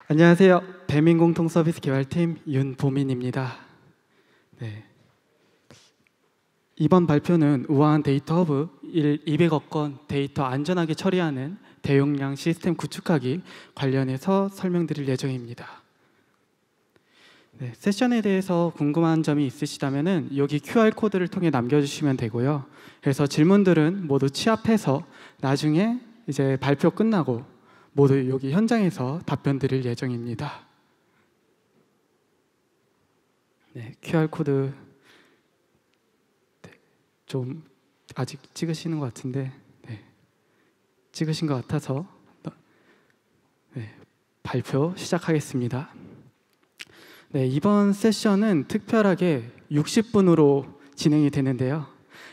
안녕하세요. 배민공통서비스 개발팀 윤보민입니다. 네. 이번 발표는 우아한 데이터 허브 200억 건 데이터 안전하게 처리하는 대용량 시스템 구축하기 관련해서 설명드릴 예정입니다. 네, 세션에 대해서 궁금한 점이 있으시다면 여기 QR코드를 통해 남겨주시면 되고요. 그래서 질문들은 모두 취합해서 나중에 이제 발표 끝나고 모두 여기 현장에서 답변 드릴 예정입니다. 네, QR코드 좀 아직 찍으시는 것 같은데 찍으신 것 같아서 발표 시작하겠습니다. 네, 이번 세션은 특별하게 60분으로 진행이 되는데요.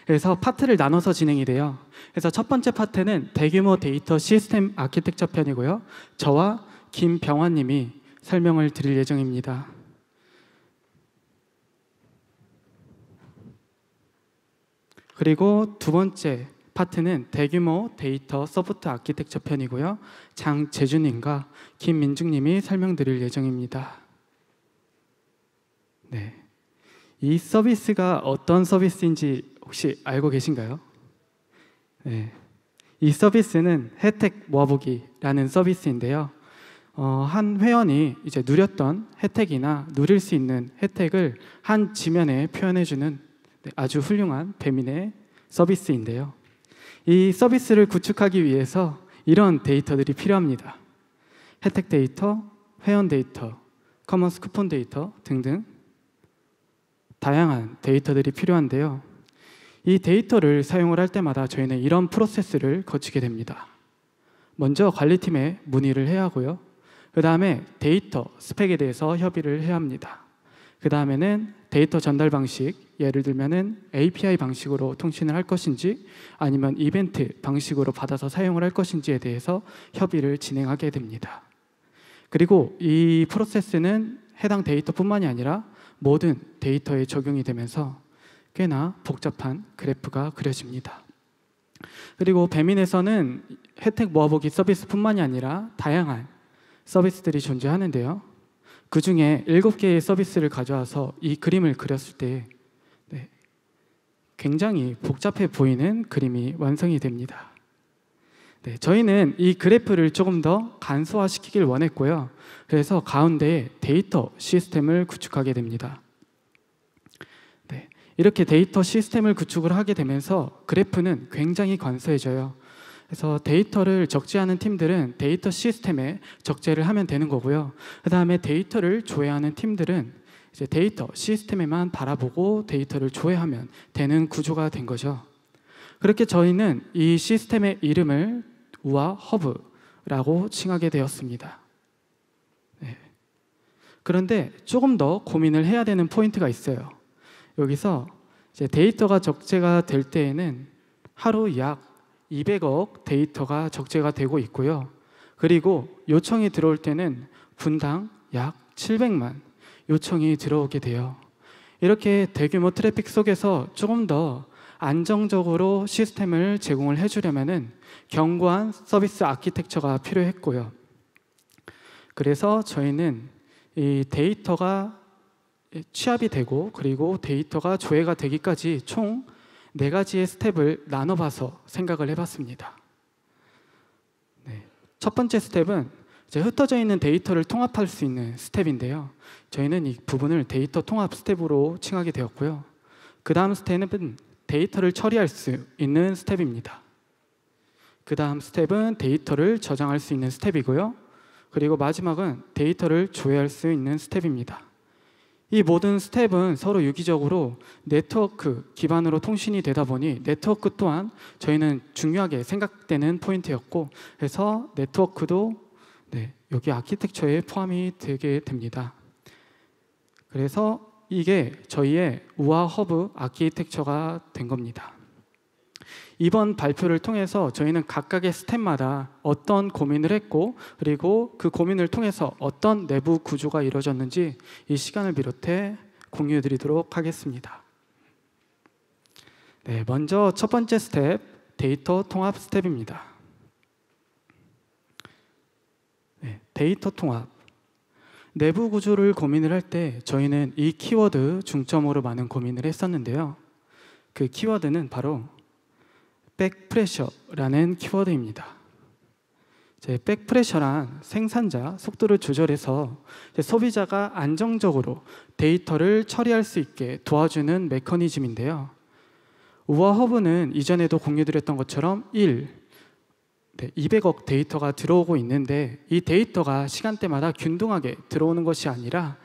그래서 파트를 나눠서 진행이 돼요. 그래서 첫 번째 파트는 대규모 데이터 시스템 아키텍처 편이고요. 저와 김병환 님이 설명을 드릴 예정입니다. 그리고 두 번째 파트는 대규모 데이터 서포트 아키텍처 편이고요. 장재주 님과 김민중 님이 설명드릴 예정입니다. 네, 이 서비스가 어떤 서비스인지 혹시 알고 계신가요? 네, 이 서비스는 혜택 모아보기라는 서비스인데요. 한 회원이 이제 누렸던 혜택이나 누릴 수 있는 혜택을 한 지면에 표현해주는 아주 훌륭한 배민의 서비스인데요. 이 서비스를 구축하기 위해서 이런 데이터들이 필요합니다. 혜택 데이터, 회원 데이터, 커머스 쿠폰 데이터 등등 다양한 데이터들이 필요한데요. 이 데이터를 사용을 할 때마다 저희는 이런 프로세스를 거치게 됩니다. 먼저 관리팀에 문의를 해야 하고요. 그 다음에 데이터 스펙에 대해서 협의를 해야 합니다. 그 다음에는 데이터 전달 방식, 예를 들면은 API 방식으로 통신을 할 것인지 아니면 이벤트 방식으로 받아서 사용을 할 것인지에 대해서 협의를 진행하게 됩니다. 그리고 이 프로세스는 해당 데이터뿐만이 아니라 모든 데이터에 적용이 되면서 꽤나 복잡한 그래프가 그려집니다. 그리고 배민에서는 혜택 모아보기 서비스뿐만이 아니라 다양한 서비스들이 존재하는데요. 그 중에 7개의 서비스를 가져와서 이 그림을 그렸을 때 굉장히 복잡해 보이는 그림이 완성이 됩니다. 네, 저희는 이 그래프를 조금 더 간소화시키길 원했고요. 그래서 가운데에 데이터 시스템을 구축하게 됩니다. 네, 이렇게 데이터 시스템을 구축을 하게 되면서 그래프는 굉장히 간소해져요. 그래서 데이터를 적재하는 팀들은 데이터 시스템에 적재를 하면 되는 거고요. 그 다음에 데이터를 조회하는 팀들은 이제 데이터 시스템에만 바라보고 데이터를 조회하면 되는 구조가 된 거죠. 그렇게 저희는 이 시스템의 이름을 우아 허브라고 칭하게 되었습니다. 네. 그런데 조금 더 고민을 해야 되는 포인트가 있어요. 여기서 이제 데이터가 적재가 될 때에는 하루 약 200억 데이터가 적재가 되고 있고요. 그리고 요청이 들어올 때는 분당 약 700만 요청이 들어오게 돼요. 이렇게 대규모 트래픽 속에서 조금 더 안정적으로 시스템을 제공을 해주려면 견고한 서비스 아키텍처가 필요했고요. 그래서 저희는 이 데이터가 취합이 되고 그리고 데이터가 조회가 되기까지 총 4가지의 스텝을 나눠봐서 생각을 해봤습니다. 네, 첫 번째 스텝은 이제 흩어져 있는 데이터를 통합할 수 있는 스텝인데요. 저희는 이 부분을 데이터 통합 스텝으로 칭하게 되었고요. 그 다음 스텝은 데이터를 처리할 수 있는 스텝입니다. 그 다음 스텝은 데이터를 저장할 수 있는 스텝이고요. 그리고 마지막은 데이터를 조회할 수 있는 스텝입니다. 이 모든 스텝은 서로 유기적으로 네트워크 기반으로 통신이 되다 보니 네트워크 또한 저희는 중요하게 생각되는 포인트였고, 그래서 네트워크도 여기 아키텍처에 포함이 되게 됩니다. 그래서 이게 저희의 우아 허브 아키텍처가 된 겁니다. 이번 발표를 통해서 저희는 각각의 스텝마다 어떤 고민을 했고 그리고 그 고민을 통해서 어떤 내부 구조가 이루어졌는지 이 시간을 비롯해 공유해 드리도록 하겠습니다. 네, 먼저 첫 번째 스텝, 데이터 통합 스텝입니다. 데이터 통합. 내부 구조를 고민을 할 때 저희는 이 키워드 중점으로 많은 고민을 했었는데요. 그 키워드는 바로 백프레셔라는 키워드입니다. 백프레셔란 생산자 속도를 조절해서 소비자가 안정적으로 데이터를 처리할 수 있게 도와주는 메커니즘인데요. 우아 허브는 이전에도 공유드렸던 것처럼 200억 데이터가 들어오고 있는데, 이 데이터가 시간대마다 균등하게 들어오는 것이 아니라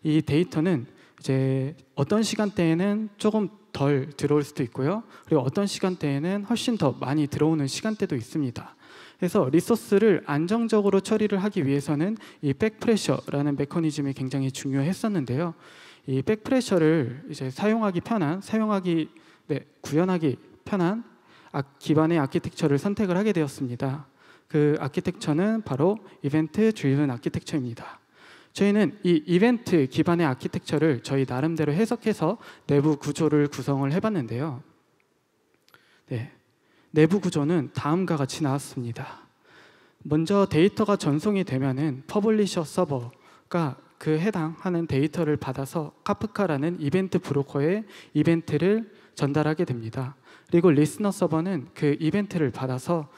이 데이터는 이제 어떤 시간대에는 조금 덜 들어올 수도 있고요, 그리고 어떤 시간대에는 훨씬 더 많이 들어오는 시간대도 있습니다. 그래서 리소스를 안정적으로 처리를 하기 위해서는 이 백프레셔라는 메커니즘이 굉장히 중요했었는데요. 이 백프레셔를 이제 구현하기 편한 기반의 아키텍처를 선택을 하게 되었습니다. 그 아키텍처는 바로 이벤트 드리븐 아키텍처입니다. 저희는 이 이벤트 기반의 아키텍처를 저희 나름대로 해석해서 내부 구조를 구성을 해봤는데요. 내부 구조는 다음과 같이 나왔습니다. 먼저 데이터가 전송이 되면은 퍼블리셔 서버가 그 해당하는 데이터를 받아서 카프카라는 이벤트 브로커에 이벤트를 전달하게 됩니다. 그리고 리스너 서버는 그 이벤트를 받아서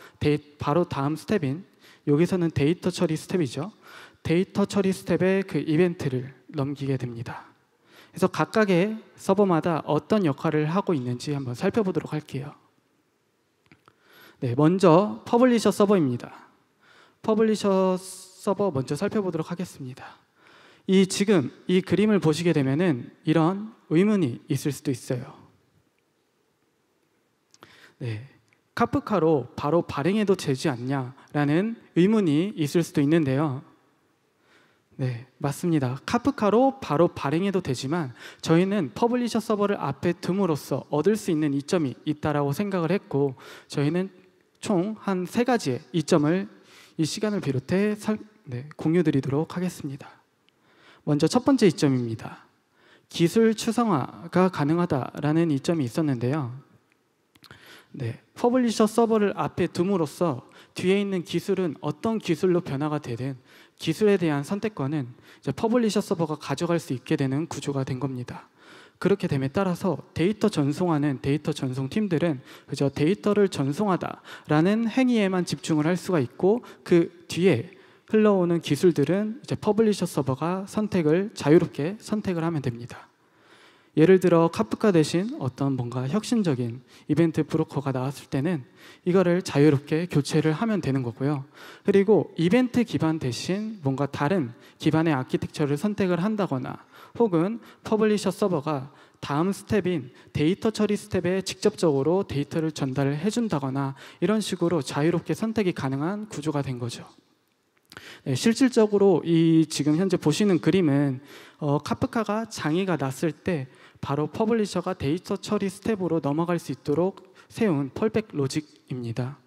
바로 다음 스텝인, 여기서는 데이터 처리 스텝이죠. 데이터 처리 스텝에 그 이벤트를 넘기게 됩니다. 그래서 각각의 서버마다 어떤 역할을 하고 있는지 한번 살펴보도록 할게요. 먼저 퍼블리셔 서버입니다. 퍼블리셔 서버 먼저 살펴보도록 하겠습니다. 지금 이 그림을 보시게 되면은 이런 의문이 있을 수도 있어요. 카프카로 바로 발행해도 되지 않냐라는 의문이 있을 수도 있는데요. 맞습니다. 카프카로 바로 발행해도 되지만 저희는 퍼블리셔 서버를 앞에 둠으로써 얻을 수 있는 이점이 있다라고 생각을 했고, 저희는 총 한 3가지의 이점을 이 시간을 비롯해 공유드리도록 하겠습니다. 먼저 첫 번째 이점입니다. 기술 추상화가 가능하다라는 이점이 있었는데요. 퍼블리셔 서버를 앞에 둠으로써 뒤에 있는 기술은 어떤 기술로 변화가 되든 기술에 대한 선택권은 이제 퍼블리셔 서버가 가져갈 수 있게 되는 구조가 된 겁니다. 그렇게 됨에 따라서 데이터 전송하는 데이터 전송 팀들은 그저 데이터를 전송하다라는 행위에만 집중을 할 수가 있고, 그 뒤에 흘러오는 기술들은 이제 퍼블리셔 서버가 자유롭게 선택을 하면 됩니다. 예를 들어 카프카 대신 어떤 뭔가 혁신적인 이벤트 브로커가 나왔을 때는 이거를 자유롭게 교체를 하면 되는 거고요. 그리고 이벤트 기반 대신 뭔가 다른 기반의 아키텍처를 선택을 한다거나, 혹은 퍼블리셔 서버가 다음 스텝인 데이터 처리 스텝에 직접적으로 데이터를 전달을 해준다거나, 이런 식으로 자유롭게 선택이 가능한 구조가 된 거죠. 실질적으로 지금 현재 보시는 그림은 카프카가 장애가 났을 때 바로 퍼블리셔가 데이터 처리 스텝으로 넘어갈 수 있도록 세운 펄백 로직입니다.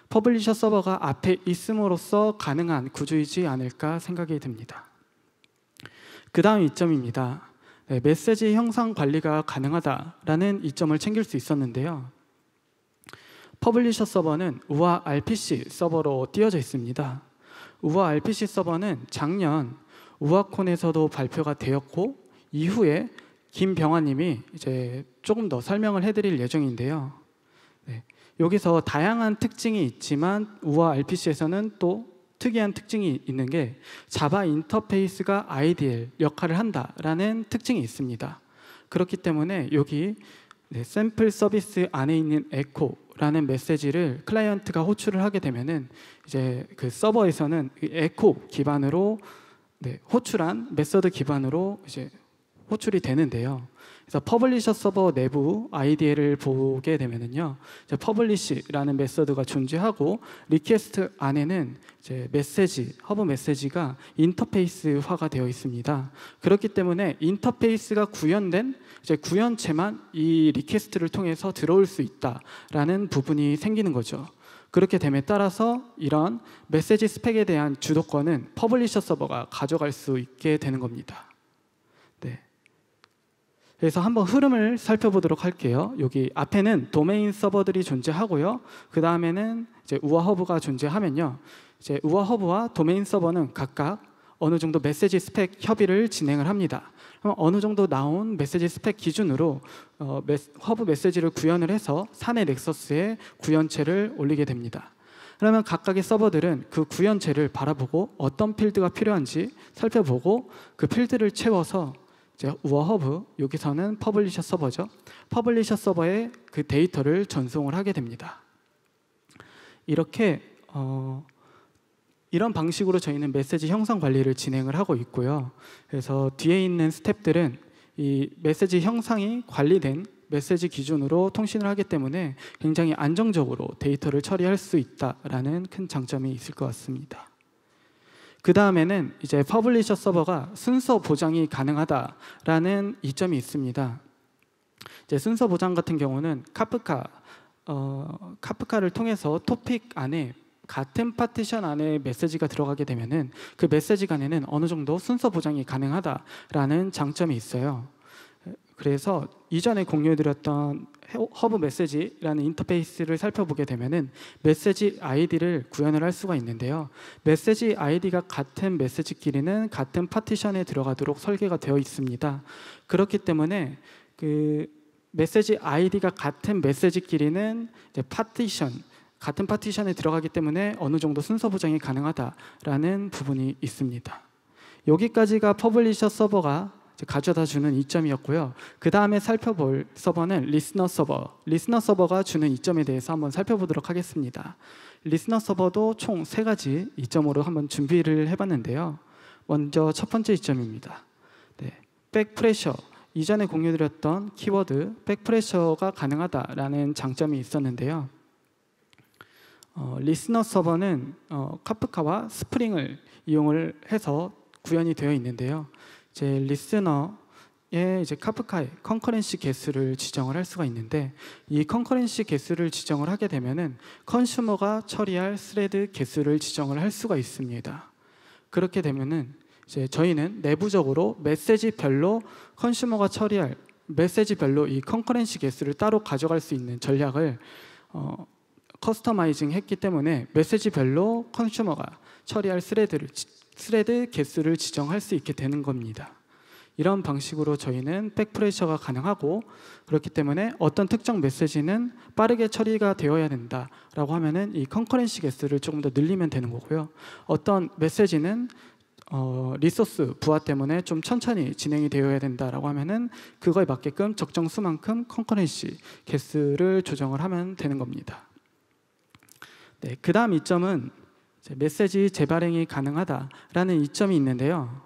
퍼블리셔 서버가 앞에 있음으로써 가능한 구조이지 않을까 생각이 듭니다. 그 다음 이점입니다. 메시지 형상 관리가 가능하다라는 이점을 챙길 수 있었는데요. 퍼블리셔 서버는 우아 RPC 서버로 띄어져 있습니다. 우아 RPC 서버는 작년 우아콘에서도 발표가 되었고, 이후에 김병환님이 이제 조금 더 설명을 해드릴 예정인데요. 여기서 다양한 특징이 있지만 우아 RPC에서는 또 특이한 특징이 있는 게 자바 인터페이스가 IDL 역할을 한다라는 특징이 있습니다. 그렇기 때문에 여기 샘플 서비스 안에 있는 에코라는 메시지를 클라이언트가 호출을 하게 되면은 이제 그 서버에서는 에코 기반으로 호출한 메서드 기반으로 이제 호출이 되는데요. 그래서 퍼블리셔 서버 내부 IDL을 보게 되면은요, 이제 퍼블리시라는 메서드가 존재하고, 리퀘스트 안에는 이제 허브 메시지가 인터페이스화가 되어 있습니다. 그렇기 때문에 인터페이스가 구현된 구현체만 이 리퀘스트를 통해서 들어올 수 있다라는 부분이 생기는 거죠. 그렇게 됨에 따라서 이런 메시지 스펙에 대한 주도권은 퍼블리셔 서버가 가져갈 수 있게 되는 겁니다. 그래서 한번 흐름을 살펴보도록 할게요. 여기 앞에는 도메인 서버들이 존재하고요. 그 다음에는 이제 우아 허브가 존재하면요, 이제 우아 허브와 도메인 서버는 각각 어느 정도 메시지 스펙 협의를 진행을 합니다. 그럼 어느 정도 나온 메시지 스펙 기준으로 허브 메시지를 구현을 해서 사내 넥서스에 구현체를 올리게 됩니다. 그러면 각각의 서버들은 그 구현체를 바라보고 어떤 필드가 필요한지 살펴보고 그 필드를 채워서 이제 우어허브, 여기서는 퍼블리셔 서버죠. 퍼블리셔 서버에 그 데이터를 전송을 하게 됩니다. 이렇게 이런 방식으로 저희는 메시지 형성 관리를 진행을 하고 있고요. 그래서 뒤에 있는 스텝들은 이 메시지 형상이 관리된 메시지 기준으로 통신을 하기 때문에 굉장히 안정적으로 데이터를 처리할 수 있다라는 큰 장점이 있을 것 같습니다. 그 다음에는 이제 퍼블리셔 서버가 순서 보장이 가능하다라는 이점이 있습니다. 이제 순서 보장 같은 경우는 카프카를 통해서 토픽 안에 같은 파티션 안에 메시지가 들어가게 되면은 그 메시지 간에는 어느 정도 순서 보장이 가능하다라는 장점이 있어요. 그래서 이전에 공유해드렸던 허브 메시지라는 인터페이스를 살펴보게 되면은 메시지 아이디를 구현을 할 수가 있는데요. 메시지 아이디가 같은 메시지끼리는 같은 파티션에 들어가도록 설계가 되어 있습니다. 그렇기 때문에 그 메시지 아이디가 같은 메시지끼리는 이제 같은 파티션에 들어가기 때문에 어느 정도 순서 보장이 가능하다라는 부분이 있습니다. 여기까지가 퍼블리셔 서버가 가져다 주는 이점이었고요. 그 다음에 살펴볼 서버는 리스너 서버. 리스너 서버가 주는 이점에 대해서 한번 살펴보도록 하겠습니다. 리스너 서버도 총 3가지 이점으로 한번 준비를 해봤는데요. 먼저 첫 번째 이점입니다. 백프레셔. 이전에 공유드렸던 키워드 백프레셔가 가능하다라는 장점이 있었는데요. 리스너 서버는 카프카와 스프링을 이용을 해서 구현이 되어 있는데요. 이제 리스너에 이제 카프카의 컨커런시 개수를 지정을 할 수가 있는데 이 컨커런시 개수를 지정을 하게 되면은 컨슈머가 처리할 스레드 개수를 지정을 할 수가 있습니다. 그렇게 되면은 이제 저희는 내부적으로 메시지별로 컨슈머가 처리할 메시지별로 이 컨커런시 개수를 따로 가져갈 수 있는 전략을 커스터마이징 했기 때문에 메시지별로 컨슈머가 처리할 스레드 개수를 지정할 수 있게 되는 겁니다. 이런 방식으로 저희는 백프레셔가 가능하고 그렇기 때문에 어떤 특정 메시지는 빠르게 처리가 되어야 된다라고 하면은 이 컨커런시 개수를 조금 더 늘리면 되는 거고요. 어떤 메시지는 리소스 부하 때문에 좀 천천히 진행이 되어야 된다라고 하면은 그거에 맞게끔 적정 수만큼 컨커런시 개수를 조정을 하면 되는 겁니다. 그 다음 이점은 메시지 재발행이 가능하다라는 이점이 있는데요.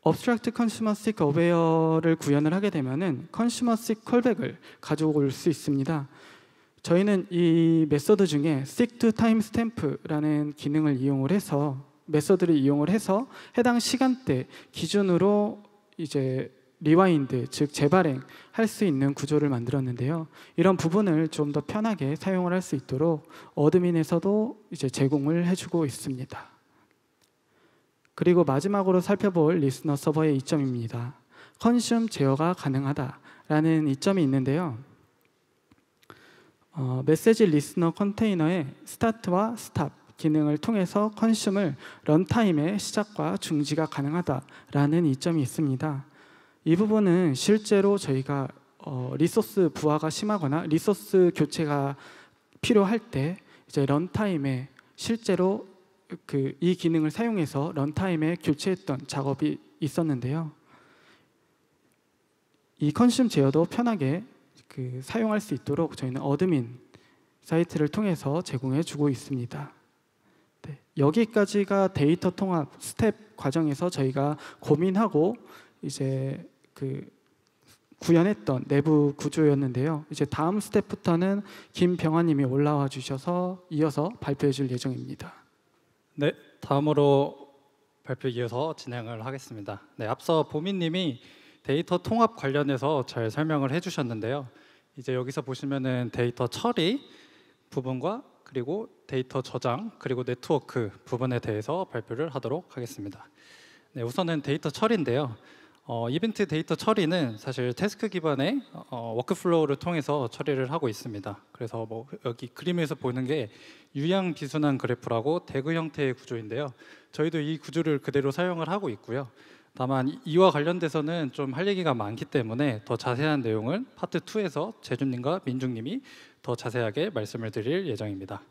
Abstract Consumer Seek Aware를 구현을 하게 되면은 Consumer Seek Callback을 가져올 수 있습니다. 저희는 이 메서드 중에 Seek to Timestamp라는 기능을 이용을 해서 메서드를 이용을 해서 해당 시간대 기준으로 이제 리와인드, 즉 재발행 할 수 있는 구조를 만들었는데요. 이런 부분을 좀 더 편하게 사용을 할 수 있도록 어드민에서도 이제 제공을 해주고 있습니다. 그리고 마지막으로 살펴볼 리스너 서버의 이점입니다. 컨슘 제어가 가능하다라는 이점이 있는데요. 메시지 리스너 컨테이너의 스타트와 스탑 기능을 통해서 컨슘을 런타임의 시작과 중지가 가능하다라는 이점이 있습니다. 이 부분은 실제로 저희가 리소스 부하가 심하거나 리소스 교체가 필요할 때 이제 런타임에 실제로 이 기능을 사용해서 런타임에 교체했던 작업이 있었는데요. 이 컨슘 제어도 편하게 사용할 수 있도록 저희는 어드민 사이트를 통해서 제공해주고 있습니다. 여기까지가 데이터 통합 스텝 과정에서 저희가 고민하고 이제 구현했던 내부 구조였는데요. 이제 다음 스텝부터는 김병환님이 올라와 주셔서 이어서 발표해 줄 예정입니다. 네, 다음으로 발표 이어서 진행을 하겠습니다. 앞서 보미님이 데이터 통합 관련해서 잘 설명을 해주셨는데요. 이제 여기서 보시면은 데이터 처리 부분과 그리고 데이터 저장 그리고 네트워크 부분에 대해서 발표를 하도록 하겠습니다. 우선은 데이터 처리인데요. 이벤트 데이터 처리는 사실 태스크 기반의 워크플로우를 통해서 처리를 하고 있습니다. 그래서 뭐 여기 그림에서 보는 게 유양 비순환 그래프라고 대그 형태의 구조인데요. 저희도 이 구조를 그대로 사용을 하고 있고요. 다만 이와 관련돼서는 좀 할 얘기가 많기 때문에 더 자세한 내용은 파트 2에서 재준님과 민중님이 더 자세하게 말씀을 드릴 예정입니다.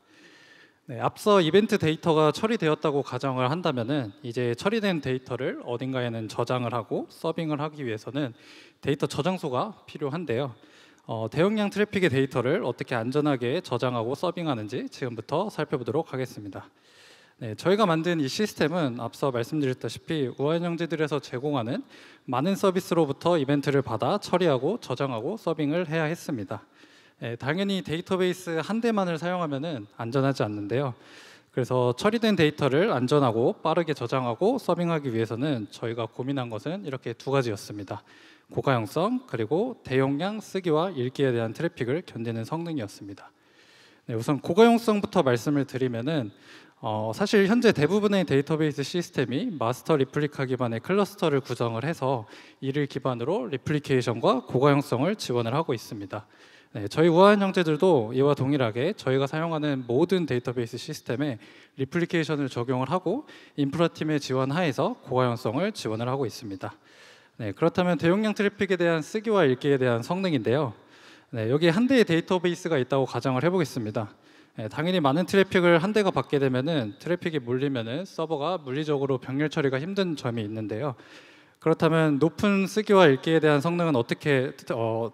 네, 앞서 이벤트 데이터가 처리되었다고 가정을 한다면은 이제 처리된 데이터를 어딘가에는 저장을 하고 서빙을 하기 위해서는 데이터 저장소가 필요한데요. 대용량 트래픽의 데이터를 어떻게 안전하게 저장하고 서빙하는지 지금부터 살펴보도록 하겠습니다. 네, 저희가 만든 이 시스템은 앞서 말씀드렸다시피 우한형제들에서 제공하는 많은 서비스로부터 이벤트를 받아 처리하고 저장하고 서빙을 해야 했습니다. 당연히 데이터베이스 한 대만을 사용하면 안전하지 않는데요. 그래서 처리된 데이터를 안전하고 빠르게 저장하고 서빙하기 위해서는 저희가 고민한 것은 이렇게 두 가지였습니다. 고가형성 그리고 대용량 쓰기와 읽기에 대한 트래픽을 견디는 성능이었습니다. 네, 우선 고가형성부터 말씀을 드리면은 사실 현재 대부분의 데이터베이스 시스템이 마스터 리플리카 기반의 클러스터를 구성을 해서 이를 기반으로 리플리케이션과 고가형성을 지원을 하고 있습니다. 네, 저희 우한 형제들도 이와 동일하게 저희가 사용하는 모든 데이터베이스 시스템에 리플리케이션을 적용을 하고 인프라 팀의 지원 하에서 고가형성을 지원을 하고 있습니다. 네, 그렇다면 대용량 트래픽에 대한 쓰기와 읽기에 대한 성능인데요. 네, 여기 한 대의 데이터베이스가 있다고 가정을 해보겠습니다. 네, 당연히 많은 트래픽을 한 대가 받게 되면은 트래픽이 몰리면은 서버가 물리적으로 병렬 처리가 힘든 점이 있는데요. 그렇다면 높은 쓰기와 읽기에 대한 성능은 어떻게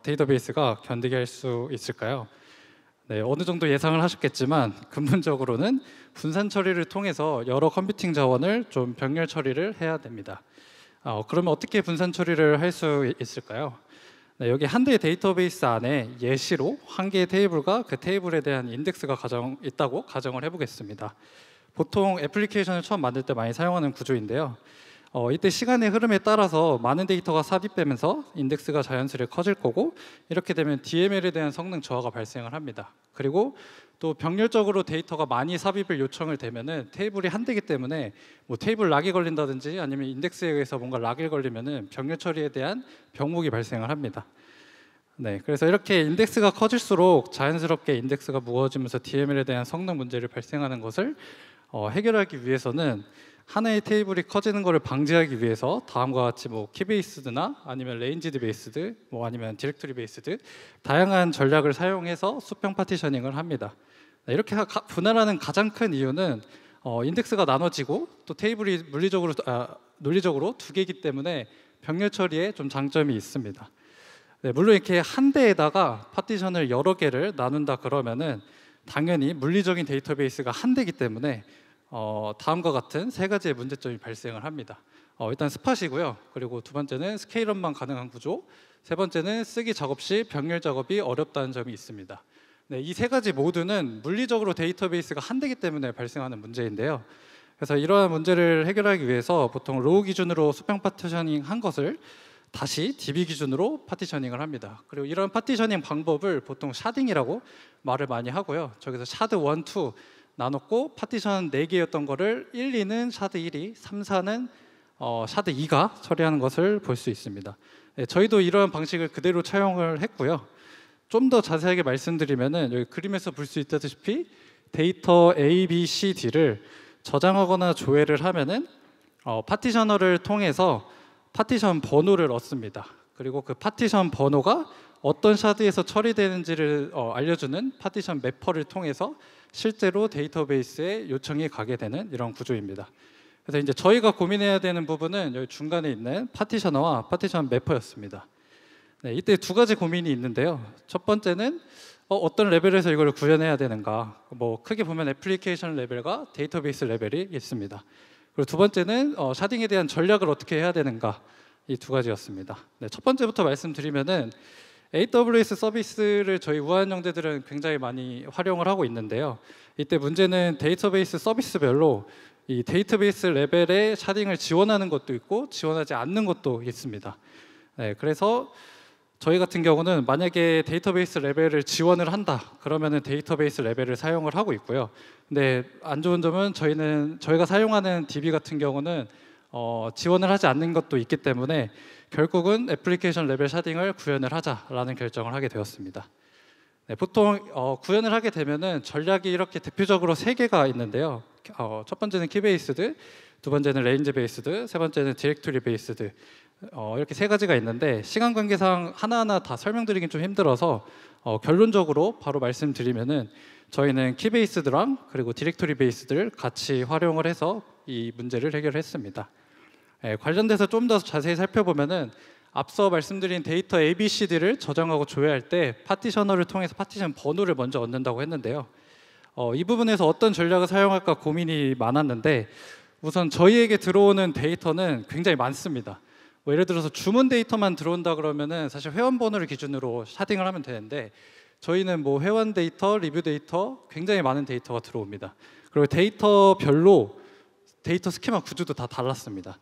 데이터베이스가 견디게 할 수 있을까요? 네, 어느 정도 예상을 하셨겠지만 근본적으로는 분산 처리를 통해서 여러 컴퓨팅 자원을 좀 병렬 처리를 해야 됩니다. 그러면 어떻게 분산 처리를 할 수 있을까요? 네, 여기 한 대의 데이터베이스 안에 예시로 한 개의 테이블과 그 테이블에 대한 인덱스가 있다고 가정을 해보겠습니다. 보통 애플리케이션을 처음 만들 때 많이 사용하는 구조인데요. 이때 시간의 흐름에 따라서 많은 데이터가 삽입되면서 인덱스가 자연스레 커질 거고 이렇게 되면 DML에 대한 성능 저하가 발생을 합니다. 그리고 또 병렬적으로 데이터가 많이 삽입을 요청을 되면은 테이블이 한 대이기 때문에 뭐 테이블 락이 걸린다든지 아니면 인덱스에 의해서 뭔가 락이 걸리면은 병렬 처리에 대한 병목이 발생을 합니다. 네, 그래서 이렇게 인덱스가 커질수록 자연스럽게 인덱스가 무거워지면서 DML에 대한 성능 문제를 발생하는 것을 해결하기 위해서는 하나의 테이블이 커지는 것을 방지하기 위해서 다음과 같이 뭐 키베이스드나 아니면 레인지드 베이스드, 뭐 아니면 디렉토리 베이스드 다양한 전략을 사용해서 수평 파티셔닝을 합니다. 이렇게 분할하는 가장 큰 이유는 인덱스가 나눠지고 또 테이블이 논리적으로 두 개이기 때문에 병렬 처리에 좀 장점이 있습니다. 네, 물론 이렇게 한 대에다가 파티션을 여러 개를 나눈다 그러면은 당연히 물리적인 데이터베이스가 한 대이기 때문에 다음과 같은 세 가지의 문제점이 발생을 합니다. 일단 스팟이고요. 그리고 두 번째는 스케일업만 가능한 구조, 세 번째는 쓰기 작업 시 병렬 작업이 어렵다는 점이 있습니다. 네, 이 세 가지 모두는 물리적으로 데이터베이스가 한 대이기 때문에 발생하는 문제인데요. 그래서 이러한 문제를 해결하기 위해서 보통 로우 기준으로 수평 파티셔닝 한 것을 다시 DB 기준으로 파티셔닝을 합니다. 그리고 이런 파티셔닝 방법을 보통 샤딩이라고 말을 많이 하고요. 저기서 샤드 1, 2 나눴고 파티션 4개였던 거를 1, 2는 샤드 1이, 3, 4는 샤드 2가 처리하는 것을 볼 수 있습니다. 네, 저희도 이러한 방식을 그대로 차용을 했고요. 좀 더 자세하게 말씀드리면은 여기 그림에서 볼 수 있다시피 데이터 A, B, C, D를 저장하거나 조회를 하면은 파티셔너를 통해서 파티션 번호를 얻습니다. 그리고 그 파티션 번호가 어떤 샤드에서 처리되는지를 알려주는 파티션 매퍼를 통해서 실제로 데이터베이스에 요청이 가게 되는 이런 구조입니다. 그래서 이제 저희가 고민해야 되는 부분은 여기 중간에 있는 파티셔너와 파티션 매퍼였습니다. 네, 이때 두 가지 고민이 있는데요. 첫 번째는 어떤 레벨에서 이걸 구현해야 되는가. 뭐 크게 보면 애플리케이션 레벨과 데이터베이스 레벨이 있습니다. 그리고 두 번째는 샤딩에 대한 전략을 어떻게 해야 되는가. 이 두 가지였습니다. 네, 첫 번째부터 말씀드리면은 AWS 서비스를 저희 우한 형제들은 굉장히 많이 활용을 하고 있는데요. 이때 문제는 데이터베이스 서비스별로 이 데이터베이스 레벨의 샤딩을 지원하는 것도 있고 지원하지 않는 것도 있습니다. 네, 그래서 저희 같은 경우는 만약에 데이터베이스 레벨을 지원을 한다 그러면은 데이터베이스 레벨을 사용을 하고 있고요. 근데 안 좋은 점은 저희가 사용하는 DB 같은 경우는 지원을 하지 않는 것도 있기 때문에 결국은 애플리케이션 레벨 샤딩을 구현을 하자라는 결정을 하게 되었습니다. 네, 보통 구현을 하게 되면은 전략이 이렇게 대표적으로 3개가 있는데요. 첫 번째는 키베이스드, 두 번째는 레인지 베이스드, 세 번째는 디렉토리 베이스드. 이렇게 3가지가 있는데 시간 관계상 하나하나 다 설명드리긴 좀 힘들어서 결론적으로 바로 말씀드리면은 저희는 키베이스드랑 그리고 디렉토리 베이스드를 같이 활용을 해서 이 문제를 해결했습니다. 관련돼서 좀 더 자세히 살펴보면은 앞서 말씀드린 데이터 ABCD를 저장하고 조회할 때 파티셔너를 통해서 파티션 번호를 먼저 얻는다고 했는데요. 이 부분에서 어떤 전략을 사용할까 고민이 많았는데 우선 저희에게 들어오는 데이터는 굉장히 많습니다. 뭐 예를 들어서 주문 데이터만 들어온다 그러면은 사실 회원 번호를 기준으로 샤딩을 하면 되는데 저희는 뭐 회원 데이터, 리뷰 데이터 굉장히 많은 데이터가 들어옵니다. 그리고 데이터별로 데이터 스키마 구조도 다 달랐습니다.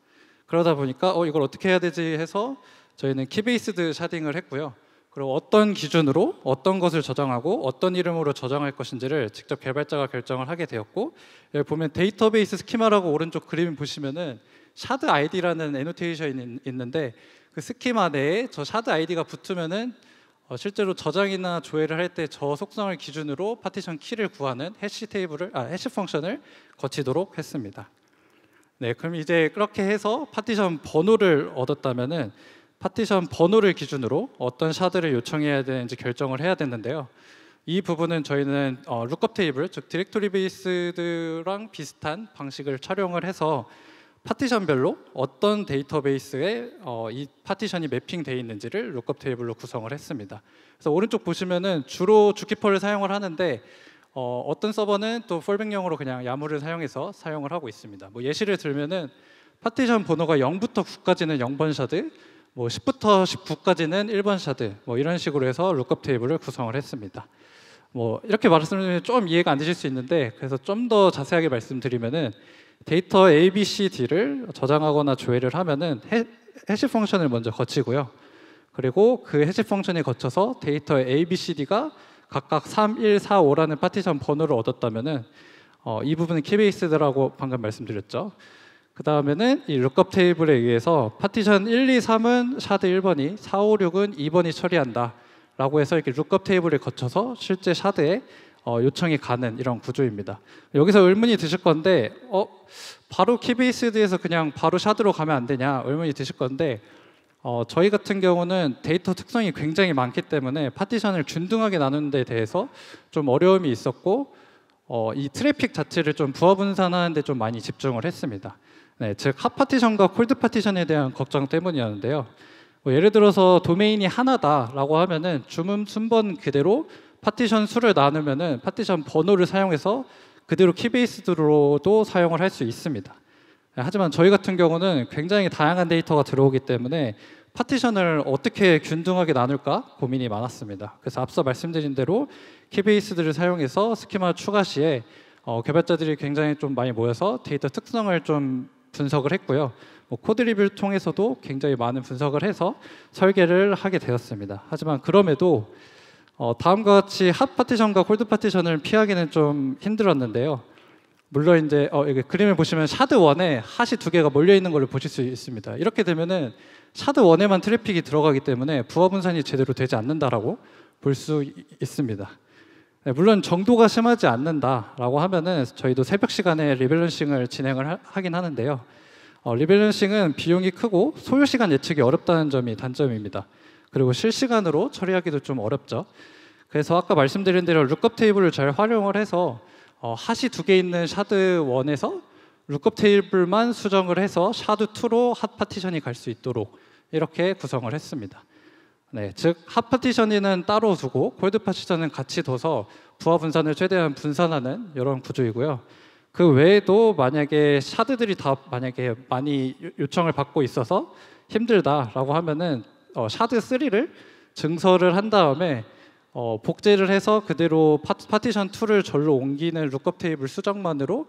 그러다 보니까 이걸 어떻게 해야 되지 해서 저희는 키베이스드 샤딩을 했고요. 그리고 어떤 기준으로 어떤 것을 저장하고 어떤 이름으로 저장할 것인지를 직접 개발자가 결정을 하게 되었고 여기 보면 데이터베이스 스키마라고 오른쪽 그림 보시면은 샤드 아이디라는 애노테이션이 있는데 그 스키마 내에 저 샤드 아이디가 붙으면은 실제로 저장이나 조회를 할 때 저 속성을 기준으로 파티션 키를 구하는 해시 펑션을 거치도록 했습니다. 네, 그럼 이제 그렇게 해서 파티션 번호를 얻었다면은 파티션 번호를 기준으로 어떤 샤드를 요청해야 되는지 결정을 해야 되는데요. 이 부분은 저희는 룩업 테이블, 즉 디렉토리 베이스드랑 비슷한 방식을 촬영을 해서 파티션별로 어떤 데이터베이스에 이 파티션이 매핑되어 있는지를 룩업 테이블로 구성을 했습니다. 그래서 오른쪽 보시면은 주로 주키퍼를 사용을 하는데 어떤 서버는 또 폴백용으로 그냥 야무를 사용해서 사용을 하고 있습니다. 뭐 예시를 들면은 파티션 번호가 0부터 9까지는 0번 샤드, 뭐 10부터 19까지는 1번 샤드, 뭐 이런 식으로 해서 룩업 테이블을 구성을 했습니다. 뭐 이렇게 말씀드리면 좀 이해가 안 되실 수 있는데 그래서 좀 더 자세하게 말씀드리면은 데이터 ABCD를 저장하거나 조회를 하면은 해시 펑션을 먼저 거치고요. 그리고 그 해시 펑션에 거쳐서 데이터 ABCD가 각각 3, 1, 4, 5라는 파티션 번호를 얻었다면은 이 부분은 키베이스드라고 방금 말씀드렸죠. 그 다음에는 이 룩업 테이블에 의해서 파티션 1, 2, 3은 샤드 1번이, 4, 5, 6은 2번이 처리한다 라고 해서 이렇게 룩업 테이블을 거쳐서 실제 샤드에 요청이 가는 이런 구조입니다. 여기서 의문이 드실 건데 바로 키베이스드에서 그냥 바로 샤드로 가면 안 되냐 의문이 드실 건데 저희 같은 경우는 데이터 특성이 굉장히 많기 때문에 파티션을 균등하게 나누는 데 대해서 좀 어려움이 있었고 이 트래픽 자체를 좀 부하 분산하는 데 좀 많이 집중을 했습니다. 네, 즉 핫 파티션과 콜드 파티션에 대한 걱정 때문이었는데요. 뭐 예를 들어서 도메인이 하나다라고 하면은 주문 순번 그대로 파티션 수를 나누면은 파티션 번호를 사용해서 그대로 키베이스드로도 사용을 할 수 있습니다. 하지만 저희 같은 경우는 굉장히 다양한 데이터가 들어오기 때문에 파티션을 어떻게 균등하게 나눌까 고민이 많았습니다. 그래서 앞서 말씀드린 대로 키베이스들을 사용해서 스키마 추가 시에 개발자들이 굉장히 좀 많이 모여서 데이터 특성을 좀 분석을 했고요. 뭐 코드 리뷰를 통해서도 굉장히 많은 분석을 해서 설계를 하게 되었습니다. 하지만 그럼에도 다음과 같이 핫 파티션과 콜드 파티션을 피하기는 좀 힘들었는데요. 물론 이제 여기 그림을 보시면 샤드 1에 핫이 2개가 몰려 있는 걸 보실 수 있습니다. 이렇게 되면은 샤드 1에만 트래픽이 들어가기 때문에 부하 분산이 제대로 되지 않는다라고 볼 수 있습니다. 네, 물론 정도가 심하지 않는다라고 하면은 저희도 새벽 시간에 리밸런싱을 진행을 하긴 하는데요. 리밸런싱은 비용이 크고 소요 시간 예측이 어렵다는 점이 단점입니다. 그리고 실시간으로 처리하기도 좀 어렵죠. 그래서 아까 말씀드린 대로 룩업 테이블을 잘 활용을 해서 핫이 2개 있는 샤드 1에서 룩업 테이블만 수정을 해서 샤드 2로 핫 파티션이 갈 수 있도록 이렇게 구성을 했습니다. 네, 즉 핫 파티션은 따로 두고 콜드 파티션은 같이 둬서 부하 분산을 최대한 분산하는 이런 구조이고요. 그 외에도 만약에 샤드들이 다 만약에 많이 요청을 받고 있어서 힘들다라고 하면은 샤드 3를 증설을 한 다음에 복제를 해서 그대로 파티션 2를 절로 옮기는 룩업 테이블 수정만으로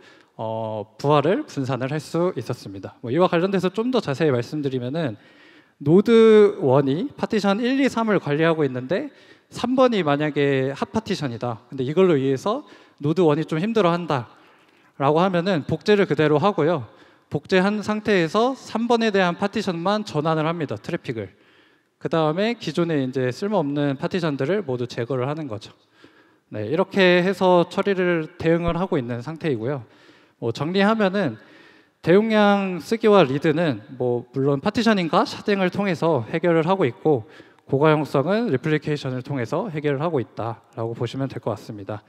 부하를 분산을 할 수 있었습니다. 뭐 이와 관련돼서 좀 더 자세히 말씀드리면은 노드 1이 파티션 1, 2, 3을 관리하고 있는데 3번이 만약에 핫 파티션이다. 근데 이걸로 인해서 노드 1이 좀 힘들어한다 라고 하면은 복제를 그대로 하고요. 복제한 상태에서 3번에 대한 파티션만 전환을 합니다. 트래픽을. 그 다음에 기존에 이제 쓸모없는 파티션들을 모두 제거를 하는 거죠. 네, 이렇게 해서 대응을 하고 있는 상태이고요. 정리하면은 대용량 쓰기와 리드는 물론 파티셔닝과 샤딩을 통해서 해결을 하고 있고, 고가용성은 리플리케이션을 통해서 해결을 하고 있다라고 보시면 될 것 같습니다.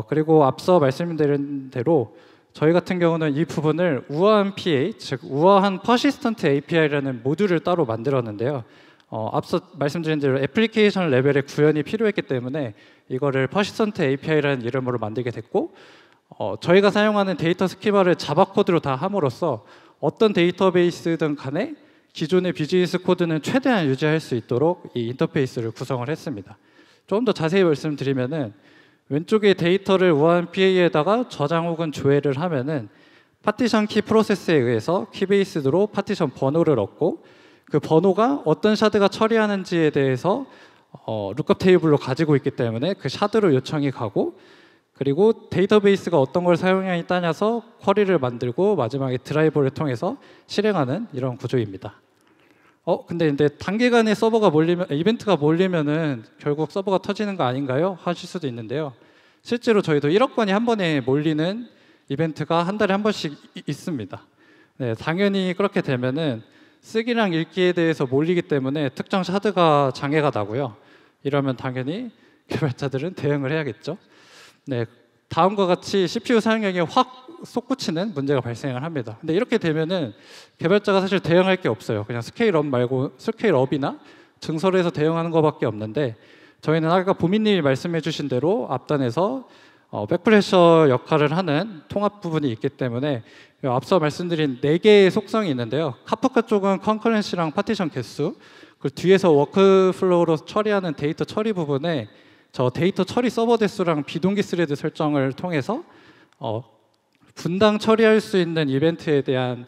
그리고 앞서 말씀드린 대로 저희 같은 경우는 이 부분을 우아한 PA, 즉 우아한 퍼시스턴트 API라는 모듈을 따로 만들었는데요. 앞서 말씀드린 대로 애플리케이션 레벨의 구현이 필요했기 때문에 이거를 퍼시스턴트 API라는 이름으로 만들게 됐고, 저희가 사용하는 데이터 스키마를 자바 코드로 다 함으로써 어떤 데이터베이스든 간에 기존의 비즈니스 코드는 최대한 유지할 수 있도록 이 인터페이스를 구성을 했습니다. 조금 더 자세히 말씀드리면은 왼쪽에 데이터를 우아한 PA에다가 저장 혹은 조회를 하면은 파티션 키 프로세스에 의해서 키베이스드로 파티션 번호를 얻고, 그 번호가 어떤 샤드가 처리하는지에 대해서 룩업 테이블로 가지고 있기 때문에 그 샤드로 요청이 가고, 그리고 데이터베이스가 어떤 걸 사용하냐에 따라서 쿼리를 만들고 마지막에 드라이버를 통해서 실행하는 이런 구조입니다. 근데 단기간에 서버가 몰리면, 이벤트가 몰리면은 결국 서버가 터지는 거 아닌가요? 하실 수도 있는데요. 실제로 저희도 1억 건이 한 번에 몰리는 이벤트가 한 달에 한 번씩 있습니다. 네, 당연히 그렇게 되면은 쓰기랑 읽기에 대해서 몰리기 때문에 특정 샤드가 장애가 나고요. 이러면 당연히 개발자들은 대응을 해야겠죠. 네, 다음과 같이 CPU 사용량이 확 솟구치는 문제가 발생을 합니다. 근데 이렇게 되면은 개발자가 사실 대응할 게 없어요. 그냥 스케일업 말고 스케일업이나 증설해서 대응하는 것밖에 없는데, 저희는 아까 보미님이 말씀해주신 대로 앞단에서 백프레셔 역할을 하는 통합 부분이 있기 때문에 앞서 말씀드린 4개의 속성이 있는데요. 카프카 쪽은 컨커런시랑 파티션 개수, 그 뒤에서 워크플로우로 처리하는 데이터 처리 부분에 저 데이터 처리 서버 대수랑 비동기 스레드 설정을 통해서 분당 처리할 수 있는 이벤트에 대한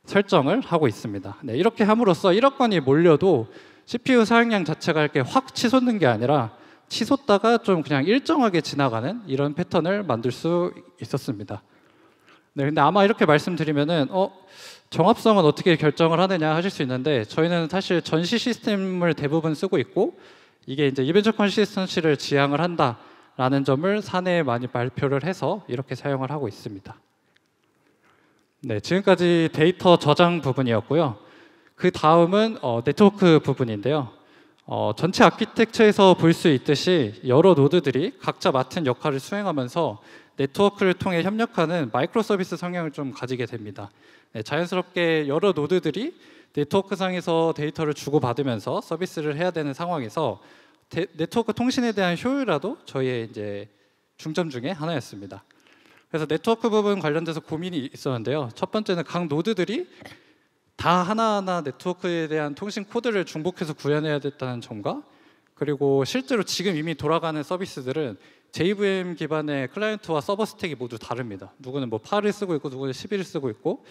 설정을 하고 있습니다. 네, 이렇게 함으로써 1억 건이 몰려도 CPU 사용량 자체가 이렇게 확 치솟는 게 아니라 치솟다가 좀 그냥 일정하게 지나가는 이런 패턴을 만들 수 있었습니다. 네, 근데 아마 이렇게 말씀드리면은 정합성은 어떻게 결정을 하느냐 하실 수 있는데, 저희는 사실 전시 시스템을 대부분 쓰고 있고, 이게 이제 이벤트 컨시스턴시를 지향을 한다라는 점을 사내에 많이 발표를 해서 이렇게 사용을 하고 있습니다. 네, 지금까지 데이터 저장 부분이었고요. 그 다음은 네트워크 부분인데요. 전체 아키텍처에서 볼 수 있듯이 여러 노드들이 각자 맡은 역할을 수행하면서 네트워크를 통해 협력하는 마이크로 서비스 성향을 좀 가지게 됩니다. 네, 자연스럽게 여러 노드들이 네트워크상에서 데이터를 주고받으면서 서비스를 해야 되는 상황에서 네트워크 통신에 대한 효율화도 저희의 이제 중점 중에 하나였습니다. 그래서 네트워크 부분 관련돼서 고민이 있었는데요. 첫 번째는 각 노드들이 다 하나하나 네트워크에 대한 통신 코드를 중복해서 구현해야 됐다는 점과, 그리고 실제로 지금 이미 돌아가는 서비스들은 JVM 기반의 클라이언트와 서버 스택이 모두 다릅니다. 누구는 뭐 8을 쓰고 있고 누구는 11을 쓰고 있고,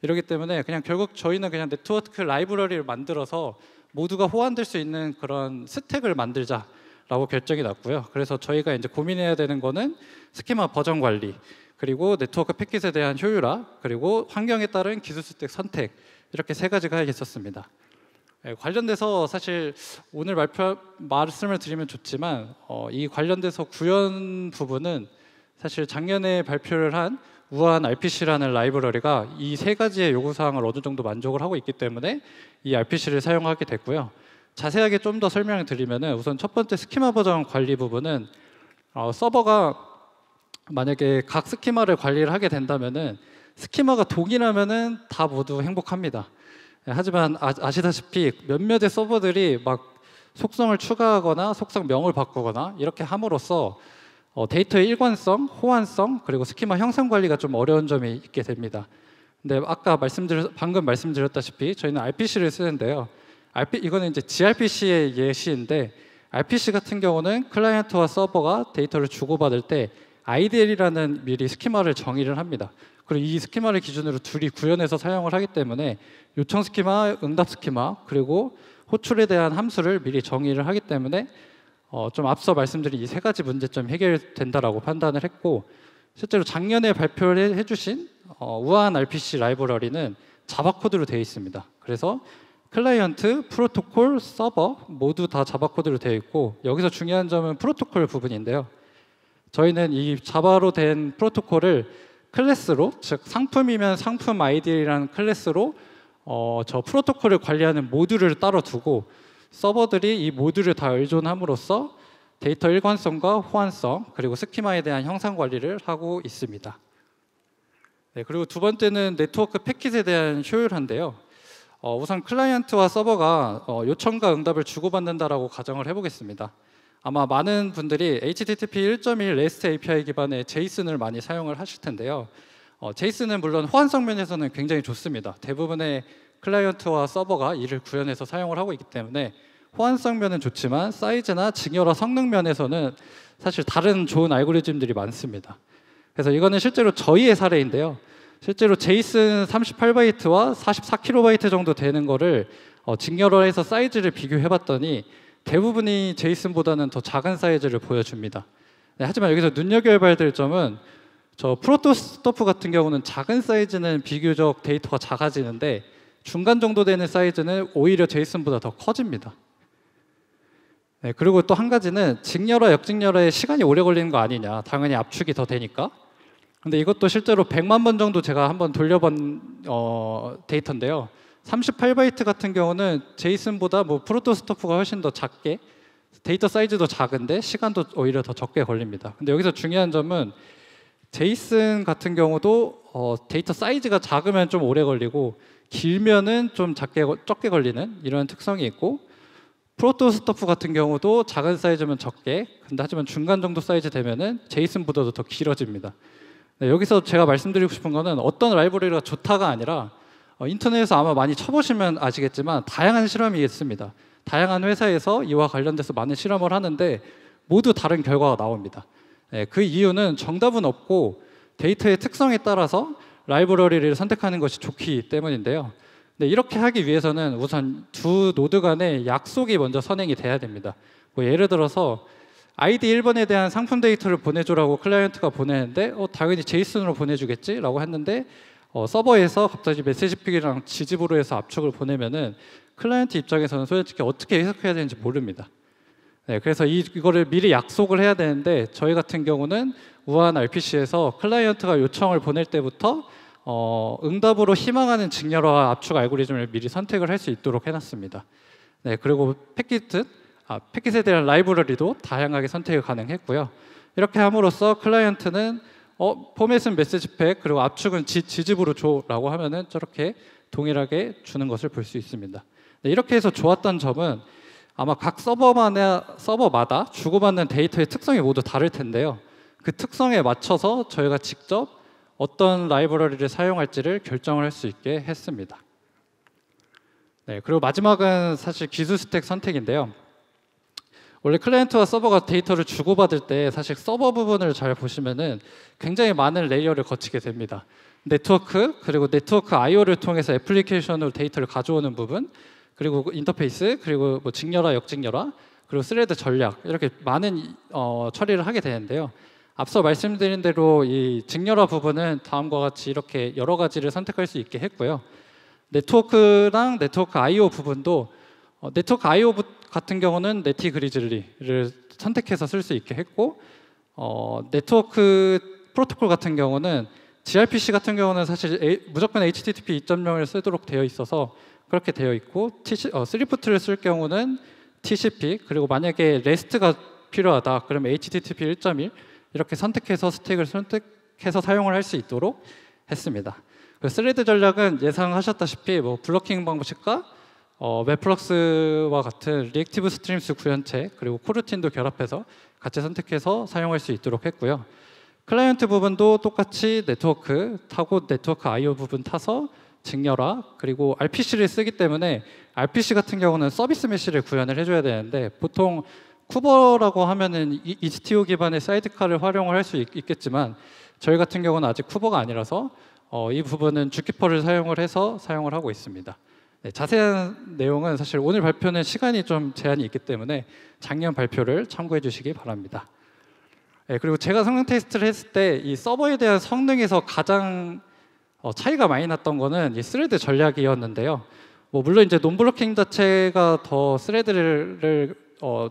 이러기 때문에 그냥 결국 저희는 그냥 네트워크 라이브러리를 만들어서 모두가 호환될 수 있는 그런 스택을 만들자라고 결정이 났고요. 그래서 저희가 이제 고민해야 되는 거는 스키마 버전 관리, 그리고 네트워크 패킷에 대한 효율화, 그리고 환경에 따른 기술 스택 선택, 이렇게 3가지가 있었습니다. 관련돼서 사실 오늘 말씀을 드리면 좋지만 이 관련돼서 구현 부분은 사실 작년에 발표를 한 우아한 RPC라는 라이브러리가 이 3가지의 요구사항을 어느 정도 만족을 하고 있기 때문에 이 RPC를 사용하게 됐고요. 자세하게 좀 더 설명을 드리면은, 우선 첫 번째 스키마 버전 관리 부분은 서버가 만약에 각 스키마를 관리를 하게 된다면은 스키마가 동일하면은 다 모두 행복합니다. 하지만 아시다시피 몇몇의 서버들이 막 속성을 추가하거나 속성명을 바꾸거나 이렇게 함으로써 데이터의 일관성, 호환성, 그리고 스키마 형성 관리가 좀 어려운 점이 있게 됩니다. 근데 아까 방금 말씀드렸다시피 저희는 RPC를 쓰는데요. 이거는 이제 gRPC의 예시인데, RPC 같은 경우는 클라이언트와 서버가 데이터를 주고받을 때 IDL이라는 미리 스키마를 정의를 합니다. 그리고 이 스키마를 기준으로 둘이 구현해서 사용을 하기 때문에 요청 스키마, 응답 스키마, 그리고 호출에 대한 함수를 미리 정의를 하기 때문에 좀 앞서 말씀드린 이 3가지 문제점이 해결된다라고 판단을 했고, 실제로 작년에 발표를 해주신 우아한 RPC 라이브러리는 자바 코드로 되어 있습니다. 그래서 클라이언트, 프로토콜, 서버 모두 다 자바 코드로 되어 있고 여기서 중요한 점은 프로토콜 부분인데요. 저희는 이 자바로 된 프로토콜을 클래스로, 즉 상품이면 상품 아이디라는 클래스로 저 프로토콜을 관리하는 모듈을 따로 두고 서버들이 이 모듈을 다 의존함으로써 데이터 일관성과 호환성 그리고 스키마에 대한 형상 관리를 하고 있습니다. 네, 그리고 두 번째는 네트워크 패킷에 대한 효율화인데요. 우선 클라이언트와 서버가 요청과 응답을 주고받는다라고 가정을 해보겠습니다. 아마 많은 분들이 HTTP 1.1 REST API 기반의 제이슨을 많이 사용을 하실 텐데요. 제이슨은 물론 호환성 면에서는 굉장히 좋습니다. 대부분의 클라이언트와 서버가 이를 구현해서 사용을 하고 있기 때문에 호환성 면은 좋지만 사이즈나 증여라 성능 면에서는 사실 다른 좋은 알고리즘들이 많습니다. 그래서 이거는 실제로 저희의 사례인데요. 실제로 제이슨 38바이트와 44KB 정도 되는 거를 증여로 해서 사이즈를 비교해봤더니 대부분이 제이슨보다는 더 작은 사이즈를 보여줍니다. 네, 하지만 여기서 눈여겨봐야 될 점은 저 프로토스토프 같은 경우는 작은 사이즈는 비교적 데이터가 작아지는데 중간 정도 되는 사이즈는 오히려 제이슨보다 더 커집니다. 네, 그리고 또 한 가지는 직렬화, 역직렬화에 시간이 오래 걸리는 거 아니냐. 당연히 압축이 더 되니까. 근데 이것도 실제로 100만 번 정도 제가 한번 돌려본 데이터인데요. 38바이트 같은 경우는 제이슨보다 뭐 프로토스토프가 훨씬 더 작게 데이터 사이즈도 작은데 시간도 오히려 더 적게 걸립니다. 근데 여기서 중요한 점은 제이슨 같은 경우도 데이터 사이즈가 작으면 좀 오래 걸리고 길면은 좀 적게 걸리는 이런 특성이 있고 프로토스토프 같은 경우도 작은 사이즈면 적게 근데 하지만 중간 정도 사이즈 되면은 제이슨보다도 더 길어집니다. 네, 여기서 제가 말씀드리고 싶은 거는 어떤 라이브러리가 좋다가 아니라 인터넷에서 아마 많이 쳐보시면 아시겠지만 다양한 실험이 있습니다. 다양한 회사에서 이와 관련돼서 많은 실험을 하는데 모두 다른 결과가 나옵니다. 네, 그 이유는 정답은 없고 데이터의 특성에 따라서 라이브러리를 선택하는 것이 좋기 때문인데요. 네, 이렇게 하기 위해서는 우선 두 노드 간의 약속이 먼저 선행이 돼야 됩니다. 뭐 예를 들어서 아이디 1번에 대한 상품 데이터를 보내줘라고 클라이언트가 보내는데 당연히 제이슨으로 보내주겠지라고 했는데 서버에서 갑자기 메시지 픽이랑 지집으로 해서 압축을 보내면은 클라이언트 입장에서는 솔직히 어떻게 해석해야 되는지 모릅니다. 네, 그래서 이거를 미리 약속을 해야 되는데 저희 같은 경우는 우아한 RPC에서 클라이언트가 요청을 보낼 때부터 응답으로 희망하는 직렬화 압축 알고리즘을 미리 선택을 할 수 있도록 해놨습니다. 네, 그리고 패킷에 대한 라이브러리도 다양하게 선택이 가능했고요. 이렇게 함으로써 클라이언트는 포맷은 메시지팩 그리고 압축은 지집으로 줘라고 하면은 저렇게 동일하게 주는 것을 볼 수 있습니다. 네, 이렇게 해서 좋았던 점은 아마 각 서버마다 주고받는 데이터의 특성이 모두 다를 텐데요. 그 특성에 맞춰서 저희가 직접 어떤 라이브러리를 사용할지를 결정을 할 수 있게 했습니다. 네, 그리고 마지막은 사실 기술 스택 선택인데요. 원래 클라이언트와 서버가 데이터를 주고받을 때 사실 서버 부분을 잘 보시면은 굉장히 많은 레이어를 거치게 됩니다. 네트워크 그리고 네트워크 I/O를 통해서 애플리케이션으로 데이터를 가져오는 부분 그리고 인터페이스 그리고 뭐 직렬화, 역직렬화 그리고 스레드 전략 이렇게 많은 처리를 하게 되는데요. 앞서 말씀드린 대로 이 직렬화 부분은 다음과 같이 이렇게 여러 가지를 선택할 수 있게 했고요. 네트워크랑 네트워크 I/O 부분도 네트워크 I/O 같은 경우는 네티그리즐리를 선택해서 쓸 수 있게 했고 네트워크 프로토콜 같은 경우는 gRPC 같은 경우는 사실 무조건 HTTP 2.0을 쓰도록 되어 있어서 그렇게 되어 있고 스리프트를 쓸 경우는 TCP 그리고 만약에 REST가 필요하다 그러면 HTTP 1.1 이렇게 선택해서 스택을 선택해서 사용을 할 수 있도록 했습니다. 스레드 전략은 예상하셨다시피 뭐 블로킹 방식과 웹플럭스와 같은 리액티브 스트림스 구현체 그리고 코르틴도 결합해서 같이 선택해서 사용할 수 있도록 했고요. 클라이언트 부분도 똑같이 네트워크 타고 네트워크 I/O 부분 타서 직렬화 그리고 RPC를 쓰기 때문에 RPC 같은 경우는 서비스 메시를 구현을 해줘야 되는데 보통 쿠버라고 하면은 이스티오 기반의 사이드카를 활용을 할 수 있겠지만 저희 같은 경우는 아직 쿠버가 아니라서 이 부분은 주키퍼를 사용을 해서 사용을 하고 있습니다. 네, 자세한 내용은 사실 오늘 발표는 시간이 좀 제한이 있기 때문에 작년 발표를 참고해 주시기 바랍니다. 네, 그리고 제가 성능 테스트를 했을 때 이 서버에 대한 성능에서 가장 차이가 많이 났던 거는 이 스레드 전략이었는데요. 뭐 물론 이제 논블로킹 자체가 더 스레드를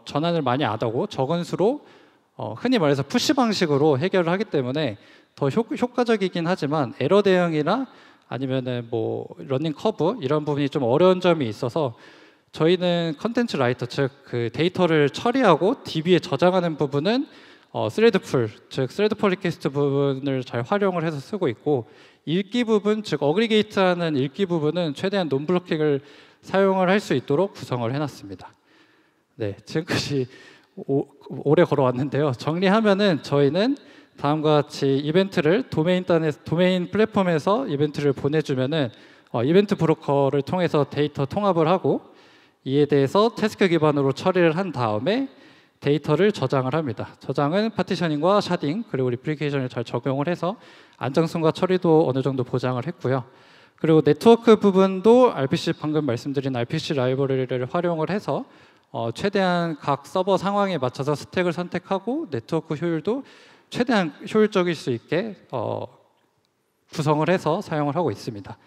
전환을 많이 안 하고 적은 수로 흔히 말해서 푸시 방식으로 해결을 하기 때문에 더 효과적이긴 하지만 에러 대응이나 아니면은 뭐 러닝 커브 이런 부분이 좀 어려운 점이 있어서 저희는 컨텐츠 라이터 즉 그 데이터를 처리하고 DB에 저장하는 부분은 스레드풀 즉 스레드 폴리캐스트 부분을 잘 활용을 해서 쓰고 있고 읽기 부분 즉 어그리게이트하는 읽기 부분은 최대한 논블로킹을 사용을 할 수 있도록 구성을 해놨습니다. 네, 지금까지 오래 걸어왔는데요. 정리하면은 저희는 다음과 같이 이벤트를 도메인 플랫폼에서 이벤트를 보내주면은 이벤트 브로커를 통해서 데이터 통합을 하고 이에 대해서 태스크 기반으로 처리를 한 다음에 데이터를 저장을 합니다. 저장은 파티셔닝과 샤딩 그리고 리플리케이션을 잘 적용을 해서 안정성과 처리도 어느 정도 보장을 했고요. 그리고 네트워크 부분도 RPC 방금 말씀드린 RPC 라이브러리를 활용을 해서 최대한 각 서버 상황에 맞춰서 스택을 선택하고 네트워크 효율도 최대한 효율적일 수 있게 구성을 해서 사용을 하고 있습니다.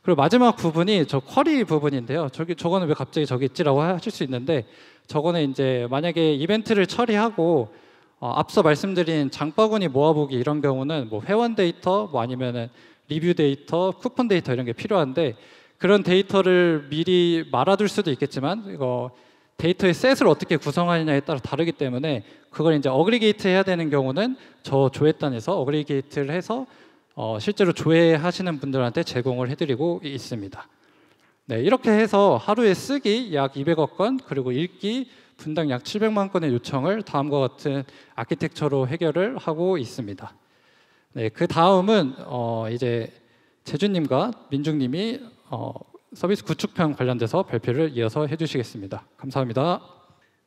그리고 마지막 부분이 저 쿼리 부분인데요. 저거는 왜 갑자기 저기 있지라고 하실 수 있는데 저거는 이제 만약에 이벤트를 처리하고 앞서 말씀드린 장바구니 모아보기 이런 경우는 뭐 회원 데이터 뭐 아니면은 리뷰 데이터, 쿠폰 데이터 이런 게 필요한데 그런 데이터를 미리 말아둘 수도 있겠지만 이거 데이터의 셋을 어떻게 구성하느냐에 따라 다르기 때문에 그걸 이제 어그리게이트 해야 되는 경우는 저 조회단에서 어그리게이트를 해서 실제로 조회하시는 분들한테 제공을 해드리고 있습니다. 네, 이렇게 해서 하루에 쓰기 약 200억 건 그리고 읽기 분당 약 700만 건의 요청을 다음과 같은 아키텍처로 해결을 하고 있습니다. 네, 그 다음은 이제 재준님과 민중님이 서비스 구축편 관련돼서 발표를 이어서 해주시겠습니다. 감사합니다.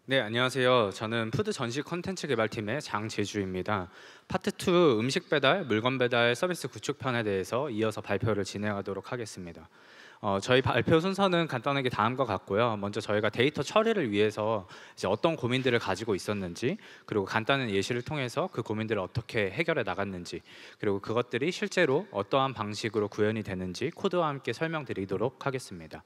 네, 안녕하세요. 저는 푸드 전시 콘텐츠 개발팀의 장재주입니다. 파트 2 음식 배달, 물건 배달 서비스 구축편에 대해서 이어서 발표를 진행하도록 하겠습니다. 저희 발표 순서는 간단하게 다음과 같고요. 먼저 저희가 데이터 처리를 위해서 이제 어떤 고민들을 가지고 있었는지, 그리고 간단한 예시를 통해서 그 고민들을 어떻게 해결해 나갔는지, 그리고 그것들이 실제로 어떠한 방식으로 구현이 되는지 코드와 함께 설명드리도록 하겠습니다.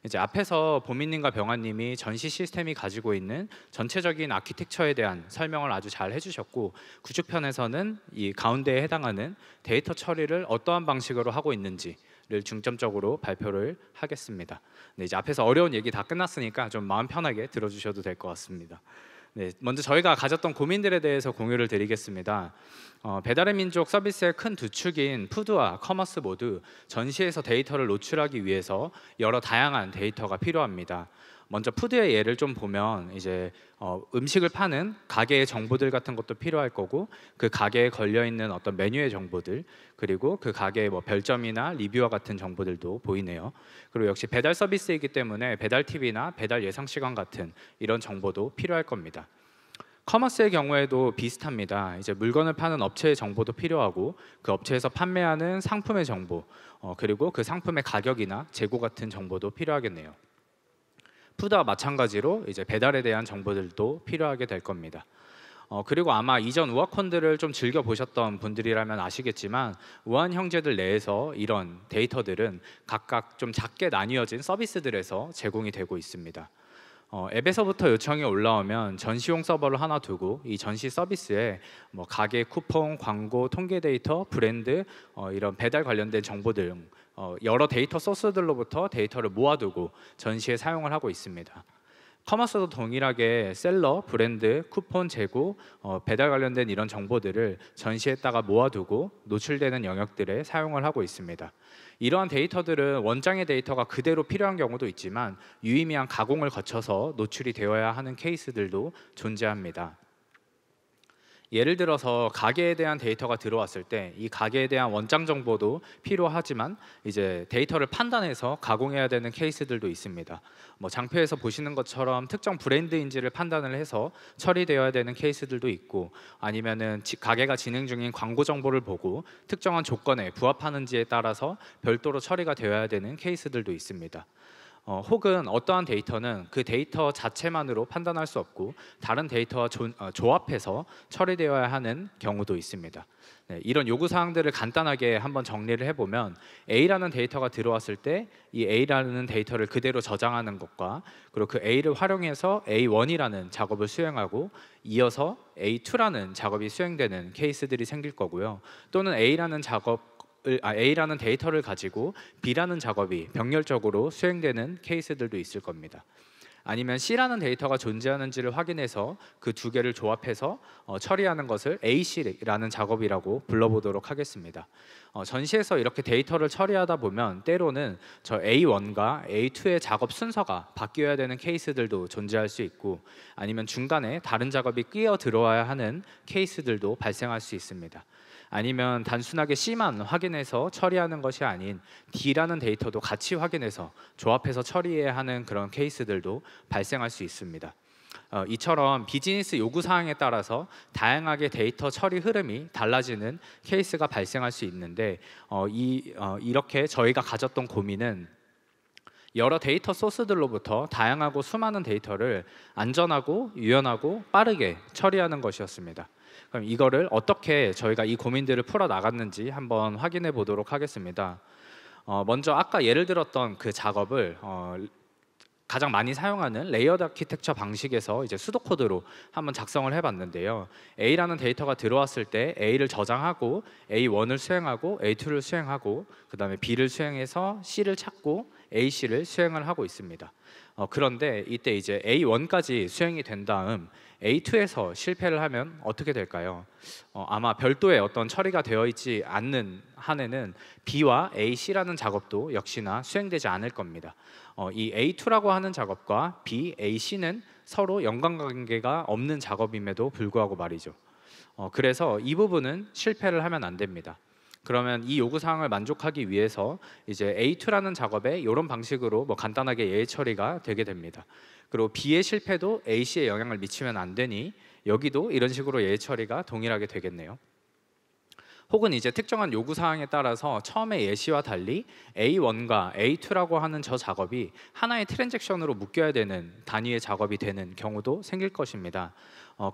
이제 앞에서 보민님과 병환님이 전시 시스템이 가지고 있는 전체적인 아키텍처에 대한 설명을 아주 잘 해주셨고, 구축편에서는 이 가운데에 해당하는 데이터 처리를 어떠한 방식으로 하고 있는지를 중점적으로 발표를 하겠습니다. 네, 이제 앞에서 어려운 얘기 다 끝났으니까 좀 마음 편하게 들어주셔도 될 것 같습니다. 네, 먼저 저희가 가졌던 고민들에 대해서 공유를 드리겠습니다. 배달의 민족 서비스의 큰 두 축인 푸드와 커머스 모두 전시에서 데이터를 노출하기 위해서 여러 다양한 데이터가 필요합니다. 먼저 푸드의 예를 좀 보면 이제 음식을 파는 가게의 정보들 같은 것도 필요할 거고, 그 가게에 걸려 있는 어떤 메뉴의 정보들, 그리고 그 가게의 뭐 별점이나 리뷰와 같은 정보들도 보이네요. 그리고 역시 배달 서비스이기 때문에 배달 팁이나 배달 예상 시간 같은 이런 정보도 필요할 겁니다. 커머스의 경우에도 비슷합니다. 이제 물건을 파는 업체의 정보도 필요하고, 그 업체에서 판매하는 상품의 정보, 그리고 그 상품의 가격이나 재고 같은 정보도 필요하겠네요. 푸드와 마찬가지로 이제 배달에 대한 정보들도 필요하게 될 겁니다. 그리고 아마 이전 우아콘들을 좀 즐겨 보셨던 분들이라면 아시겠지만, 우한 형제들 내에서 이런 데이터들은 각각 좀 작게 나뉘어진 서비스들에서 제공이 되고 있습니다. 앱에서부터 요청이 올라오면 전시용 서버를 하나 두고 이 전시 서비스에 뭐 가게 쿠폰, 광고, 통계 데이터, 브랜드, 이런 배달 관련된 정보들 여러 데이터 소스들로부터 데이터를 모아두고 전시에 사용을 하고 있습니다. 커머스도 동일하게 셀러, 브랜드, 쿠폰, 재고, 배달 관련된 이런 정보들을 전시에다가 모아두고 노출되는 영역들에 사용을 하고 있습니다. 이러한 데이터들은 원장의 데이터가 그대로 필요한 경우도 있지만 유의미한 가공을 거쳐서 노출이 되어야 하는 케이스들도 존재합니다. 예를 들어서 가게에 대한 데이터가 들어왔을 때 이 가게에 대한 원장 정보도 필요하지만 이제 데이터를 판단해서 가공해야 되는 케이스들도 있습니다. 뭐 장표에서 보시는 것처럼 특정 브랜드인지를 판단을 해서 처리되어야 되는 케이스들도 있고, 아니면은 가게가 진행 중인 광고 정보를 보고 특정한 조건에 부합하는지에 따라서 별도로 처리가 되어야 되는 케이스들도 있습니다. 혹은 어떠한 데이터는 그 데이터 자체만으로 판단할 수 없고 다른 데이터와 조합해서 처리되어야 하는 경우도 있습니다. 네, 이런 요구 사항들을 간단하게 한번 정리를 해보면 A라는 데이터가 들어왔을 때 이 A라는 데이터를 그대로 저장하는 것과 그리고 그 A를 활용해서 A1이라는 작업을 수행하고 이어서 A2라는 작업이 수행되는 케이스들이 생길 거고요. 또는 A라는 데이터를 가지고 B라는 작업이 병렬적으로 수행되는 케이스들도 있을 겁니다. 아니면 C라는 데이터가 존재하는지를 확인해서 그 두 개를 조합해서 처리하는 것을 AC라는 작업이라고 불러보도록 하겠습니다. 전시에서 이렇게 데이터를 처리하다 보면 때로는 저 A1과 A2의 작업 순서가 바뀌어야 되는 케이스들도 존재할 수 있고 아니면 중간에 다른 작업이 끼어 들어와야 하는 케이스들도 발생할 수 있습니다. 아니면 단순하게 C만 확인해서 처리하는 것이 아닌 D라는 데이터도 같이 확인해서 조합해서 처리해야 하는 그런 케이스들도 발생할 수 있습니다. 이처럼 비즈니스 요구사항에 따라서 다양하게 데이터 처리 흐름이 달라지는 케이스가 발생할 수 있는데 이렇게 저희가 가졌던 고민은 여러 데이터 소스들로부터 다양하고 수많은 데이터를 안전하고 유연하고 빠르게 처리하는 것이었습니다. 그럼 이거를 어떻게 저희가 이 고민들을 풀어 나갔는지 한번 확인해 보도록 하겠습니다. 먼저 아까 예를 들었던 그 작업을 가장 많이 사용하는 레이어드 아키텍처 방식에서 이제 수도 코드로 한번 작성을 해봤는데요. A라는 데이터가 들어왔을 때 A를 저장하고 A1을 수행하고 A2를 수행하고 그 다음에 B를 수행해서 C를 찾고 AC를 수행을 하고 있습니다. 그런데 이때 이제 A1까지 수행이 된 다음 A2에서 실패를 하면 어떻게 될까요? 아마 별도의 어떤 처리가 되어 있지 않는 한에는 B와 AC라는 작업도 역시나 수행되지 않을 겁니다. 이 A2라고 하는 작업과 B, AC는 서로 연관관계가 없는 작업임에도 불구하고 말이죠. 그래서 이 부분은 실패를 하면 안 됩니다. 그러면 이 요구 사항을 만족하기 위해서 이제 A2라는 작업에 이런 방식으로 뭐 간단하게 예외 처리가 되게 됩니다. 그리고 B의 실패도 AC에 영향을 미치면 안 되니 여기도 이런 식으로 예외 처리가 동일하게 되겠네요. 혹은 이제 특정한 요구 사항에 따라서 처음에 예시와 달리 A1과 A2라고 하는 저 작업이 하나의 트랜잭션으로 묶여야 되는 단위의 작업이 되는 경우도 생길 것입니다.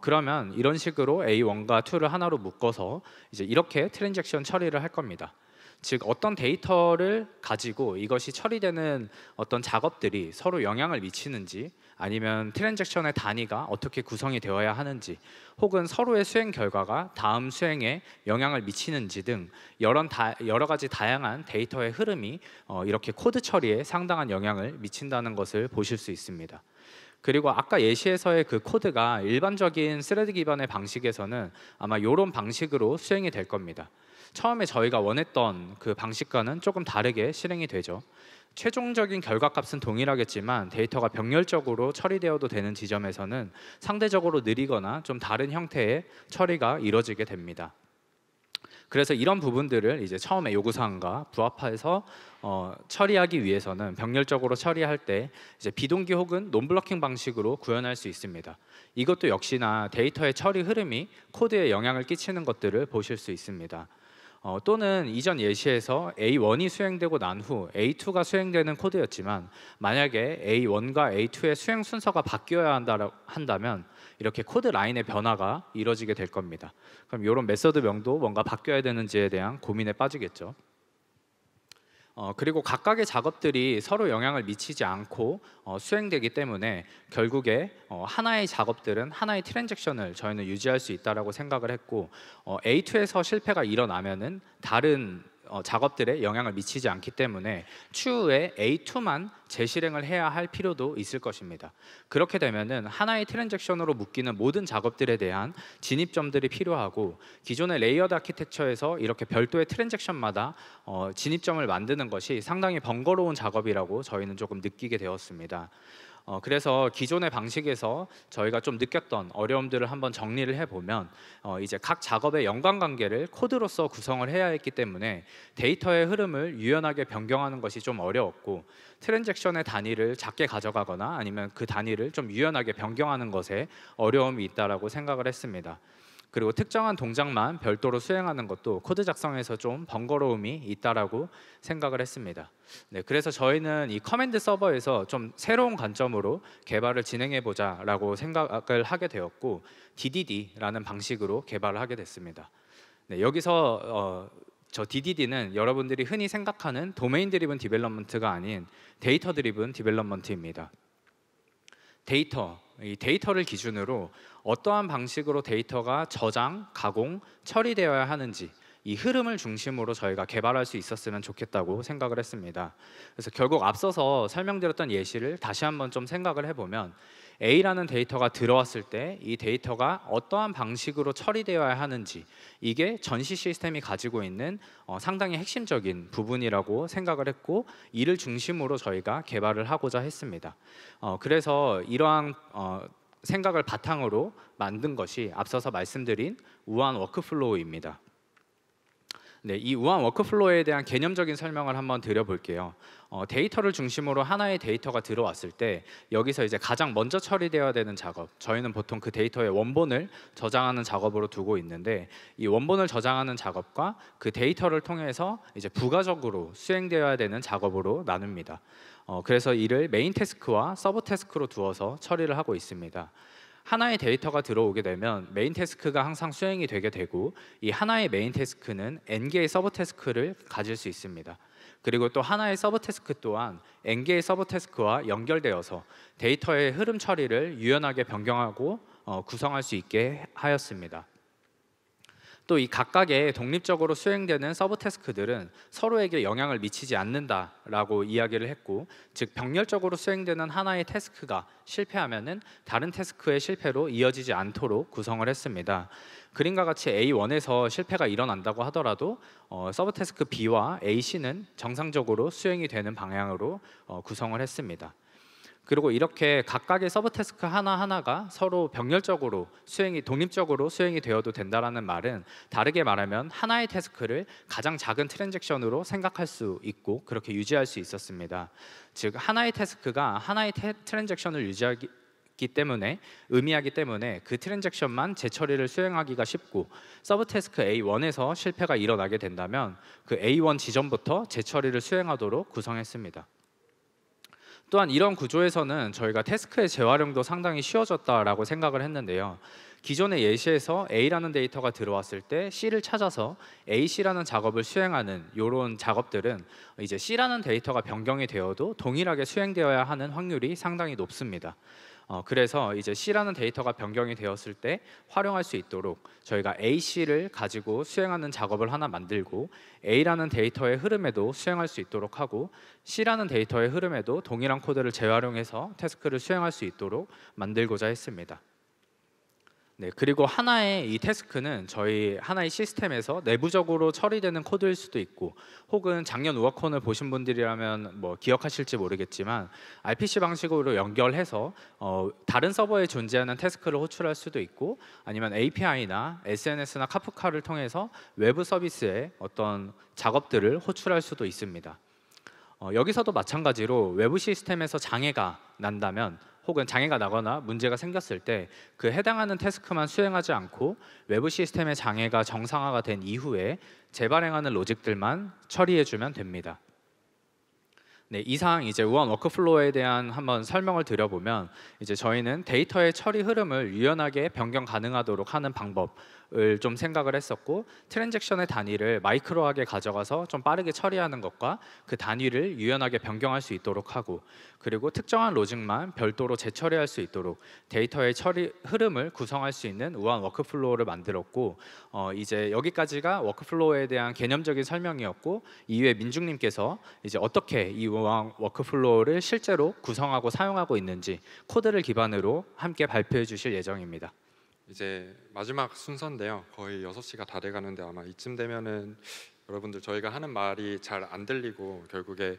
그러면 이런 식으로 A1과 2를 하나로 묶어서 이제 이렇게 트랜잭션 처리를 할 겁니다. 즉 어떤 데이터를 가지고 이것이 처리되는 어떤 작업들이 서로 영향을 미치는지 아니면 트랜잭션의 단위가 어떻게 구성이 되어야 하는지 혹은 서로의 수행 결과가 다음 수행에 영향을 미치는지 등 여러 가지 다양한 데이터의 흐름이 이렇게 코드 처리에 상당한 영향을 미친다는 것을 보실 수 있습니다. 그리고 아까 예시에서의 그 코드가 일반적인 스레드 기반의 방식에서는 아마 이런 방식으로 수행이 될 겁니다. 처음에 저희가 원했던 그 방식과는 조금 다르게 실행이 되죠. 최종적인 결과값은 동일하겠지만 데이터가 병렬적으로 처리되어도 되는 지점에서는 상대적으로 느리거나 좀 다른 형태의 처리가 이루어지게 됩니다. 그래서 이런 부분들을 이제 처음에 요구사항과 부합해서 처리하기 위해서는 병렬적으로 처리할 때 이제 비동기 혹은 논블러킹 방식으로 구현할 수 있습니다. 이것도 역시나 데이터의 처리 흐름이 코드에 영향을 끼치는 것들을 보실 수 있습니다. 또는 이전 예시에서 A1이 수행되고 난 후 A2가 수행되는 코드였지만 만약에 A1과 A2의 수행 순서가 바뀌어야 한다면 이렇게 코드 라인의 변화가 이루어지게 될 겁니다. 그럼 이런 메서드명도 뭔가 바뀌어야 되는지에 대한 고민에 빠지겠죠. 그리고 각각의 작업들이 서로 영향을 미치지 않고 수행되기 때문에 결국에 하나의 작업들은 하나의 트랜잭션을 저희는 유지할 수 있다라고 생각을 했고 A2에서 실패가 일어나면은 다른 작업들에 영향을 미치지 않기 때문에 추후에 A2만 재실행을 해야 할 필요도 있을 것입니다. 그렇게 되면은 하나의 트랜잭션으로 묶이는 모든 작업들에 대한 진입점들이 필요하고 기존의 레이어드 아키텍처에서 이렇게 별도의 트랜잭션마다 진입점을 만드는 것이 상당히 번거로운 작업이라고 저희는 조금 느끼게 되었습니다. 그래서 기존의 방식에서 저희가 좀 느꼈던 어려움들을 한번 정리를 해보면 이제 각 작업의 연관관계를 코드로서 구성을 해야 했기 때문에 데이터의 흐름을 유연하게 변경하는 것이 좀 어려웠고 트랜잭션의 단위를 작게 가져가거나 아니면 그 단위를 좀 유연하게 변경하는 것에 어려움이 있다라고 생각을 했습니다. 그리고 특정한 동작만 별도로 수행하는 것도 코드 작성에서 좀 번거로움이 있다라고 생각을 했습니다. 네, 그래서 저희는 이 커맨드 서버에서 좀 새로운 관점으로 개발을 진행해 보자라고 생각을 하게 되었고 DDD라는 방식으로 개발을 하게 됐습니다. 네, 여기서 저 DDD는 여러분들이 흔히 생각하는 도메인 드리븐 디벨롭먼트가 아닌 데이터 드리븐 디벨롭먼트입니다. 이 데이터를 기준으로 어떠한 방식으로 데이터가 저장, 가공, 처리되어야 하는지 이 흐름을 중심으로 저희가 개발할 수 있었으면 좋겠다고 생각을 했습니다. 그래서 결국 앞서서 설명드렸던 예시를 다시 한번 좀 생각을 해보면 A라는 데이터가 들어왔을 때 이 데이터가 어떠한 방식으로 처리되어야 하는지 이게 전시 시스템이 가지고 있는 상당히 핵심적인 부분이라고 생각을 했고 이를 중심으로 저희가 개발을 하고자 했습니다. 그래서 이러한 생각을 바탕으로 만든 것이 앞서서 말씀드린 우한 워크플로우입니다. 네, 이 우한 워크플로우에 대한 개념적인 설명을 한번 드려볼게요. 데이터를 중심으로 하나의 데이터가 들어왔을 때 여기서 이제 가장 먼저 처리되어야 되는 작업, 저희는 보통 그 데이터의 원본을 저장하는 작업으로 두고 있는데 이 원본을 저장하는 작업과 그 데이터를 통해서 이제 부가적으로 수행되어야 되는 작업으로 나눕니다. 그래서 이를 메인 태스크와 서브 태스크로 두어서 처리를 하고 있습니다. 하나의 데이터가 들어오게 되면 메인 태스크가 항상 수행이 되게 되고 이 하나의 메인 태스크는 n개의 서브 태스크를 가질 수 있습니다. 그리고 또 하나의 서브 태스크 또한 n개의 서브 태스크와 연결되어서 데이터의 흐름 처리를 유연하게 변경하고 구성할 수 있게 하였습니다. 또 이 각각의 독립적으로 수행되는 서브 태스크들은 서로에게 영향을 미치지 않는다라고 이야기를 했고, 즉 병렬적으로 수행되는 하나의 태스크가 실패하면은 다른 태스크의 실패로 이어지지 않도록 구성을 했습니다. 그림과 같이 A1에서 실패가 일어난다고 하더라도 서브 태스크 B와 AC는 정상적으로 수행이 되는 방향으로 구성을 했습니다. 그리고 이렇게 각각의 서브 태스크 하나하나가 서로 병렬적으로 독립적으로 수행이 되어도 된다라는 말은, 다르게 말하면 하나의 태스크를 가장 작은 트랜잭션으로 생각할 수 있고 그렇게 유지할 수 있었습니다. 즉 하나의 태스크가 하나의 트랜잭션을 의미하기 때문에 그 트랜잭션만 재처리를 수행하기가 쉽고, 서브 태스크 A1에서 실패가 일어나게 된다면 그 A1 지점부터 재처리를 수행하도록 구성했습니다. 또한 이런 구조에서는 저희가 태스크의 재활용도 상당히 쉬워졌다라고 생각을 했는데요. 기존의 예시에서 A라는 데이터가 들어왔을 때 C를 찾아서 AC라는 작업을 수행하는 이런 작업들은 이제 C라는 데이터가 변경이 되어도 동일하게 수행되어야 하는 확률이 상당히 높습니다. 그래서 이제 C라는 데이터가 변경이 되었을 때 활용할 수 있도록 저희가 AC를 가지고 수행하는 작업을 하나 만들고, A라는 데이터의 흐름에도 수행할 수 있도록 하고 C라는 데이터의 흐름에도 동일한 코드를 재활용해서 태스크를 수행할 수 있도록 만들고자 했습니다. 네, 그리고 하나의 이 태스크는 저희 하나의 시스템에서 내부적으로 처리되는 코드일 수도 있고, 혹은 작년 우아콘을 보신 분들이라면 뭐 기억하실지 모르겠지만 RPC 방식으로 연결해서 다른 서버에 존재하는 태스크를 호출할 수도 있고, 아니면 API나 SNS나 카프카를 통해서 외부 서비스에 어떤 작업들을 호출할 수도 있습니다. 여기서도 마찬가지로 외부 시스템에서 장애가 난다면, 혹은 장애가 나거나 문제가 생겼을 때 그 해당하는 태스크만 수행하지 않고 외부 시스템의 장애가 정상화가 된 이후에 재발행하는 로직들만 처리해주면 됩니다. 네, 이상 이제 우한 워크플로우에 대한 한번 설명을 드려보면, 이제 저희는 데이터의 처리 흐름을 유연하게 변경 가능하도록 하는 방법을 좀 생각을 했었고, 트랜잭션의 단위를 마이크로하게 가져가서 좀 빠르게 처리하는 것과 그 단위를 유연하게 변경할 수 있도록 하고, 그리고 특정한 로직만 별도로 재처리할 수 있도록 데이터의 처리 흐름을 구성할 수 있는 우한 워크플로우를 만들었고, 이제 여기까지가 워크플로우에 대한 개념적인 설명이었고, 이후에 민중님께서 이제 어떻게 이 우한 워크플로우를 실제로 구성하고 사용하고 있는지 코드를 기반으로 함께 발표해 주실 예정입니다. 이제 마지막 순서인데요. 거의 6시가 다 돼가는데 아마 이쯤 되면은 여러분들 저희가 하는 말이 잘 안 들리고 결국에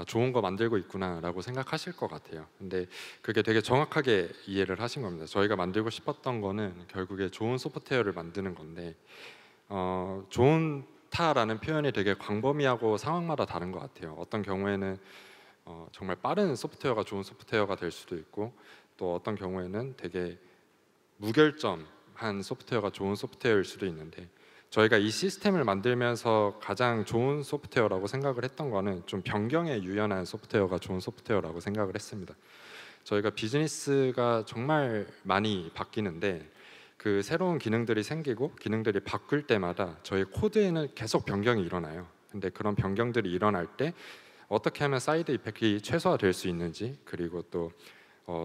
좋은 거 만들고 있구나라고 생각하실 것 같아요. 근데 그게 되게 정확하게 이해를 하신 겁니다. 저희가 만들고 싶었던 거는 결국에 좋은 소프트웨어를 만드는 건데, 좋다라는 표현이 되게 광범위하고 상황마다 다른 것 같아요. 어떤 경우에는 정말 빠른 소프트웨어가 좋은 소프트웨어가 될 수도 있고, 또 어떤 경우에는 되게 무결점, 유연한 소프트웨어가 좋은 소프트웨어일 수도 있는데 저희가 이 시스템을 만들면서 가장 좋은 소프트웨어라고 생각을 했던 거는 좀 변경에 유연한 소프트웨어가 좋은 소프트웨어라고 생각을 했습니다. 저희가 비즈니스가 정말 많이 바뀌는데 그 새로운 기능들이 생기고 기능들이 바뀔 때마다 저희 코드에는 계속 변경이 일어나요. 근데 그런 변경들이 일어날 때 어떻게 하면 사이드 이펙트가 최소화될 수 있는지, 그리고 또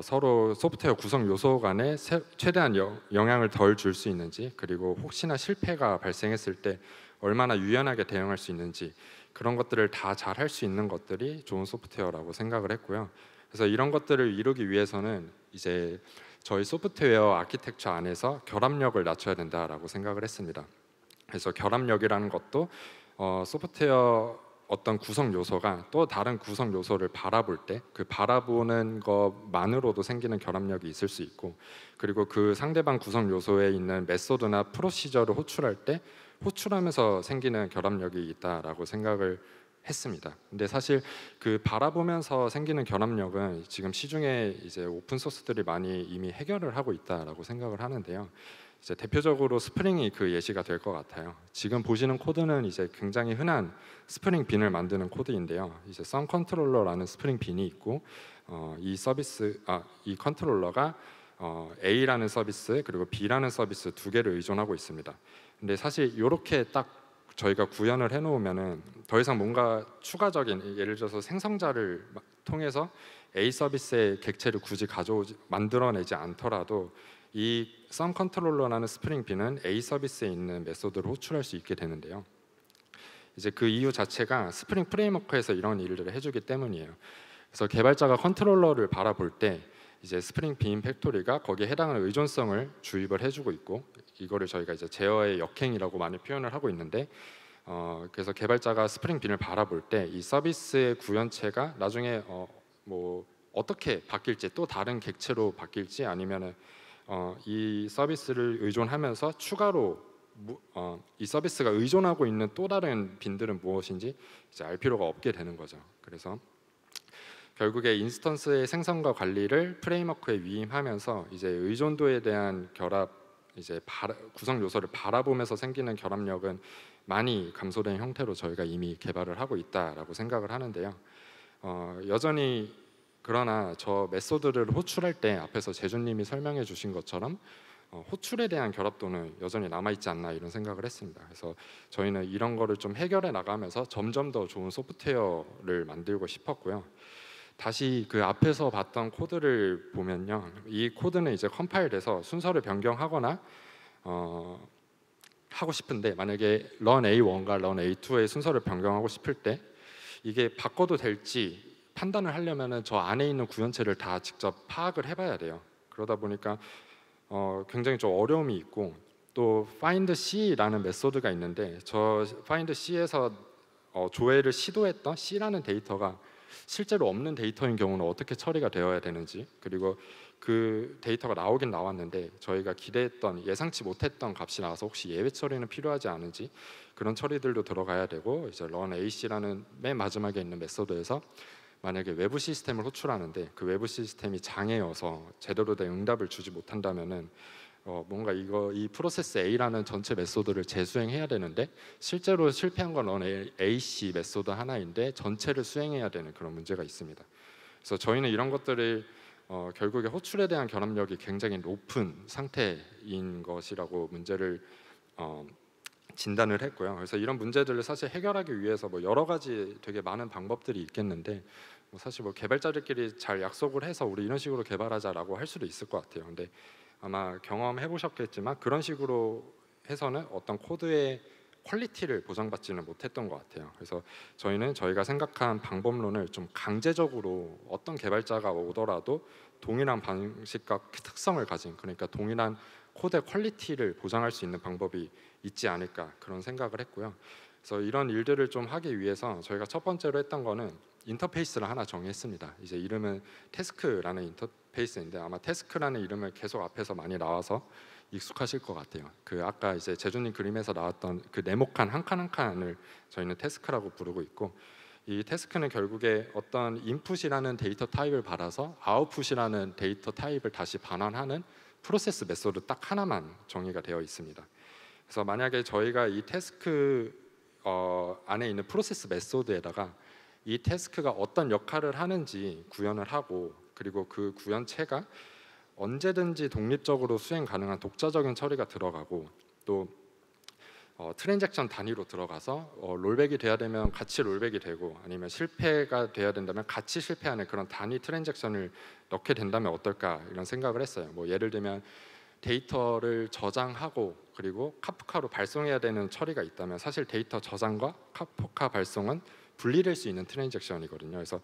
서로 소프트웨어 구성 요소 간에 최대한 영향을 덜 줄 수 있는지, 그리고 혹시나 실패가 발생했을 때 얼마나 유연하게 대응할 수 있는지, 그런 것들을 다 잘 할 수 있는 것들이 좋은 소프트웨어라고 생각을 했고요. 그래서 이런 것들을 이루기 위해서는 이제 저희 소프트웨어 아키텍처 안에서 결합력을 낮춰야 된다라고 생각을 했습니다. 그래서 결합력이라는 것도 소프트웨어 어떤 구성 요소가 또 다른 구성 요소를 바라볼 때 그 바라보는 것만으로도 생기는 결합력이 있을 수 있고, 그리고 그 상대방 구성 요소에 있는 메소드나 프로시저를 호출할 때 호출하면서 생기는 결합력이 있다라고 생각을 했습니다. 근데 사실 그 바라보면서 생기는 결합력은 지금 시중에 이제 오픈 소스들이 많이 이미 해결을 하고 있다라고 생각을 하는데요. 이제 대표적으로 스프링이 그 예시가 될 것 같아요. 지금 보시는 코드는 이제 굉장히 흔한 스프링 빈을 만드는 코드인데요. 이제 썸 컨트롤러라는 스프링 빈이 있고 이 컨트롤러가 A라는 서비스 그리고 B라는 서비스 두 개를 의존하고 있습니다. 근데 사실 이렇게 딱 저희가 구현을 해놓으면은 더 이상 뭔가 추가적인, 예를 들어서 생성자를 통해서 A 서비스의 객체를 굳이 만들어내지 않더라도 이 썸 컨트롤러라는 스프링 빈은 A 서비스에 있는 메소드를 호출할 수 있게 되는데요. 이제 그 이유 자체가 스프링 프레임워크에서 이런 일들을 해주기 때문이에요. 그래서 개발자가 컨트롤러를 바라볼 때 이제 스프링 빈 팩토리가 거기에 해당하는 의존성을 주입을 해주고 있고, 이거를 저희가 이제 제어의 역행이라고 많이 표현을 하고 있는데, 그래서 개발자가 스프링 빈을 바라볼 때 이 서비스의 구현체가 나중에 뭐 어떻게 바뀔지, 또 다른 객체로 바뀔지, 아니면은 이 서비스를 의존하면서 추가로 이 서비스가 의존하고 있는 또 다른 빈들은 무엇인지 이제 알 필요가 없게 되는 거죠. 그래서 결국에 인스턴스의 생성과 관리를 프레임워크에 위임하면서 이제 의존도에 대한 결합, 이제 구성 요소를 바라보면서 생기는 결합력은 많이 감소된 형태로 저희가 이미 개발을 하고 있다라고 생각을 하는데요. 여전히 그러나 저 메소드를 호출할 때 앞에서 재준님이 설명해 주신 것처럼 호출에 대한 결합도는 여전히 남아있지 않나 이런 생각을 했습니다. 그래서 저희는 이런 거를 좀 해결해 나가면서 점점 더 좋은 소프트웨어를 만들고 싶었고요. 다시 그 앞에서 봤던 코드를 보면요, 이 코드는 이제 컴파일돼서 순서를 변경하거나 하고 싶은데, 만약에 run A1과 run A2의 순서를 변경하고 싶을 때 이게 바꿔도 될지 판단을 하려면은 저 안에 있는 구현체를 다 직접 파악을 해봐야 돼요. 그러다 보니까 굉장히 좀 어려움이 있고, 또 find C라는 메소드가 있는데 저 find C에서 조회를 시도했던 C라는 데이터가 실제로 없는 데이터인 경우는 어떻게 처리가 되어야 되는지, 그리고 그 데이터가 나오긴 나왔는데 저희가 기대했던, 예상치 못했던 값이 나와서 혹시 예외 처리는 필요하지 않은지 그런 처리들도 들어가야 되고, 이제 run AC라는 맨 마지막에 있는 메소드에서 만약에 외부 시스템을 호출하는데 그 외부 시스템이 장애여서 제대로 된 응답을 주지 못한다면은 뭔가 이 프로세스 A라는 전체 메소드를 재수행해야 되는데 실제로 실패한 건 run AC 메소드 하나인데 전체를 수행해야 되는 그런 문제가 있습니다. 그래서 저희는 이런 것들을 결국에 호출에 대한 결합력이 굉장히 높은 상태인 것이라고 문제를 진단을 했고요. 그래서 이런 문제들을 사실 해결하기 위해서 뭐 여러 가지 되게 많은 방법들이 있겠는데, 사실 뭐 개발자들끼리 잘 약속을 해서 우리 이런 식으로 개발하자라고 할 수도 있을 것 같아요. 근데 아마 경험해 보셨겠지만 그런 식으로 해서는 어떤 코드의 퀄리티를 보장받지는 못했던 것 같아요. 그래서 저희는 저희가 생각한 방법론을 좀 강제적으로 어떤 개발자가 오더라도 동일한 방식과 특성을 가진, 그러니까 동일한 코드의 퀄리티를 보장할 수 있는 방법이 있지 않을까 그런 생각을 했고요. 그래서 이런 일들을 좀 하기 위해서 저희가 첫 번째로 했던 거는 인터페이스를 하나 정했습니다. 이제 이름은 태스크라는 인터페이스인데 아마 태스크라는 이름을 계속 앞에서 많이 나와서 익숙하실 것 같아요. 그 아까 이제 재준님 그림에서 나왔던 그 네모칸 한 칸 한 칸을 저희는 태스크라고 부르고 있고, 이 태스크는 결국에 어떤 인풋이라는 데이터 타입을 받아서 아웃풋이라는 데이터 타입을 다시 반환하는 프로세스 메소드 딱 하나만 정의가 되어 있습니다. 그래서 만약에 저희가 이 태스크 안에 있는 프로세스 메소드에다가 이 태스크가 어떤 역할을 하는지 구현을 하고, 그리고 그 구현체가 언제든지 독립적으로 수행 가능한 독자적인 처리가 들어가고, 또 트랜잭션 단위로 들어가서 롤백이 돼야 되면 같이 롤백이 되고, 아니면 실패가 돼야 된다면 같이 실패하는 그런 단위 트랜잭션을 넣게 된다면 어떨까, 이런 생각을 했어요. 뭐 예를 들면 데이터를 저장하고 그리고 카프카로 발송해야 되는 처리가 있다면 사실 데이터 저장과 카프카 발송은 분리될 수 있는 트랜잭션이거든요. 그래서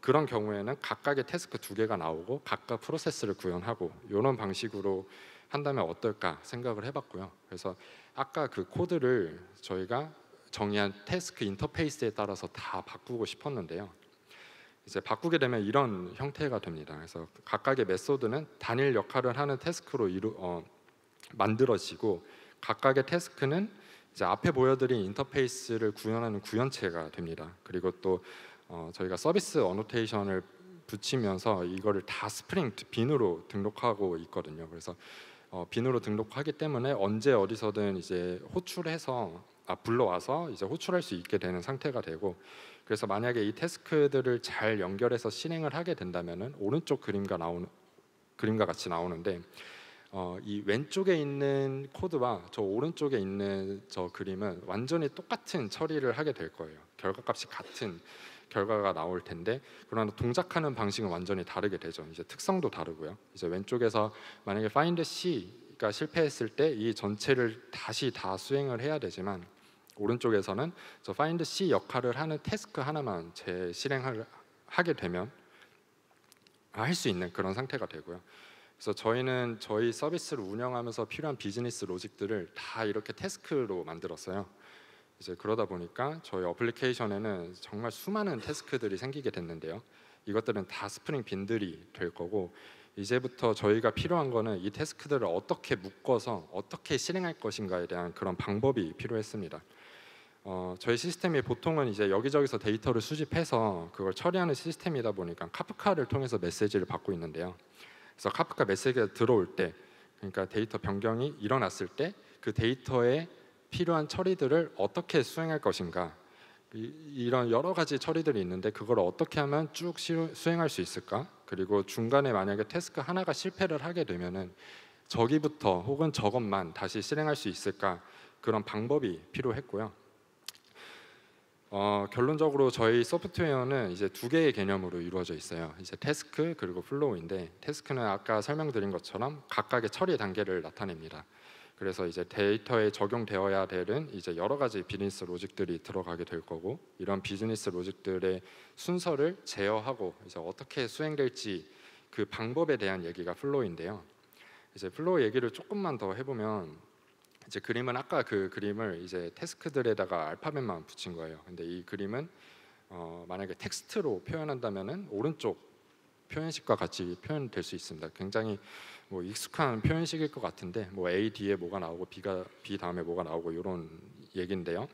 그런 경우에는 각각의 태스크 2개가 나오고 각각 프로세스를 구현하고, 이런 방식으로 한다면 어떨까 생각을 해봤고요. 그래서 아까 그 코드를 저희가 정의한 태스크 인터페이스에 따라서 다 바꾸고 싶었는데요. 이제 바꾸게 되면 이런 형태가 됩니다. 그래서 각각의 메소드는 단일 역할을 하는 태스크로 만들어지고, 각각의 태스크는 이제 앞에 보여드린 인터페이스를 구현하는 구현체가 됩니다. 그리고 또 저희가 서비스 어노테이션을 붙이면서 이거를 다 스프링 빈으로 등록하고 있거든요. 그래서 빈으로 등록하기 때문에 언제 어디서든 이제 호출해서 불러와서 이제 호출할 수 있게 되는 상태가 되고, 그래서 만약에 이 태스크들을 잘 연결해서 실행을 하게 된다면은 오른쪽 그림과 같이 나오는데, 이 왼쪽에 있는 코드와 저 오른쪽에 있는 저 그림은 완전히 똑같은 처리를 하게 될 거예요. 결과값이 같은 결과가 나올 텐데, 그러나 동작하는 방식은 완전히 다르게 되죠. 이제 특성도 다르고요. 이제 왼쪽에서 만약에 find C가 실패했을 때 이 전체를 다시 다 수행을 해야 되지만, 오른쪽에서는 저 find C 역할을 하는 태스크 하나만 재실행을 하게 되면 할 수 있는 그런 상태가 되고요. 그래서 저희는 저희 서비스를 운영하면서 필요한 비즈니스 로직들을 다 이렇게 태스크로 만들었어요. 이제 그러다 보니까 저희 어플리케이션에는 정말 수많은 태스크들이 생기게 됐는데요. 이것들은 다 스프링 빈들이 될 거고, 이제부터 저희가 필요한 거는 이 태스크들을 어떻게 묶어서 어떻게 실행할 것인가에 대한 그런 방법이 필요했습니다. 저희 시스템이 보통은 이제 여기저기서 데이터를 수집해서 그걸 처리하는 시스템이다 보니까 카프카를 통해서 메시지를 받고 있는데요. 그래서 카프카 메시지가 들어올 때, 그러니까 데이터 변경이 일어났을 때 그 데이터에 필요한 처리들을 어떻게 수행할 것인가, 이런 여러 가지 처리들이 있는데 그걸 어떻게 하면 쭉 수행할 수 있을까, 그리고 중간에 만약에 태스크 하나가 실패를 하게 되면은 저기부터 혹은 저것만 다시 실행할 수 있을까, 그런 방법이 필요했고요. 결론적으로 저희 소프트웨어는 이제 2개의 개념으로 이루어져 있어요. 이제 태스크 그리고 플로우인데, 태스크는 아까 설명드린 것처럼 각각의 처리 단계를 나타냅니다. 그래서 이제 데이터에 적용되어야 되는 이제 여러 가지 비즈니스 로직들이 들어가게 될 거고, 이런 비즈니스 로직들의 순서를 제어하고 이제 어떻게 수행될지 그 방법에 대한 얘기가 플로우인데요. 이제 플로우 얘기를 조금만 더 해보면, 이제 그림은 아까 그 그림을 이제 태스크들에다가 알파벳만 붙인 거예요. 근데 이 그림은 만약에 텍스트로 표현한다면은 오른쪽 표현식과 같이 표현될 수 있습니다. 굉장히 뭐 익숙한 표현식일 것 같은데, 뭐 A 뒤에 뭐가 나오고 B 다음에 뭐가 나오고 이런 얘기인데요.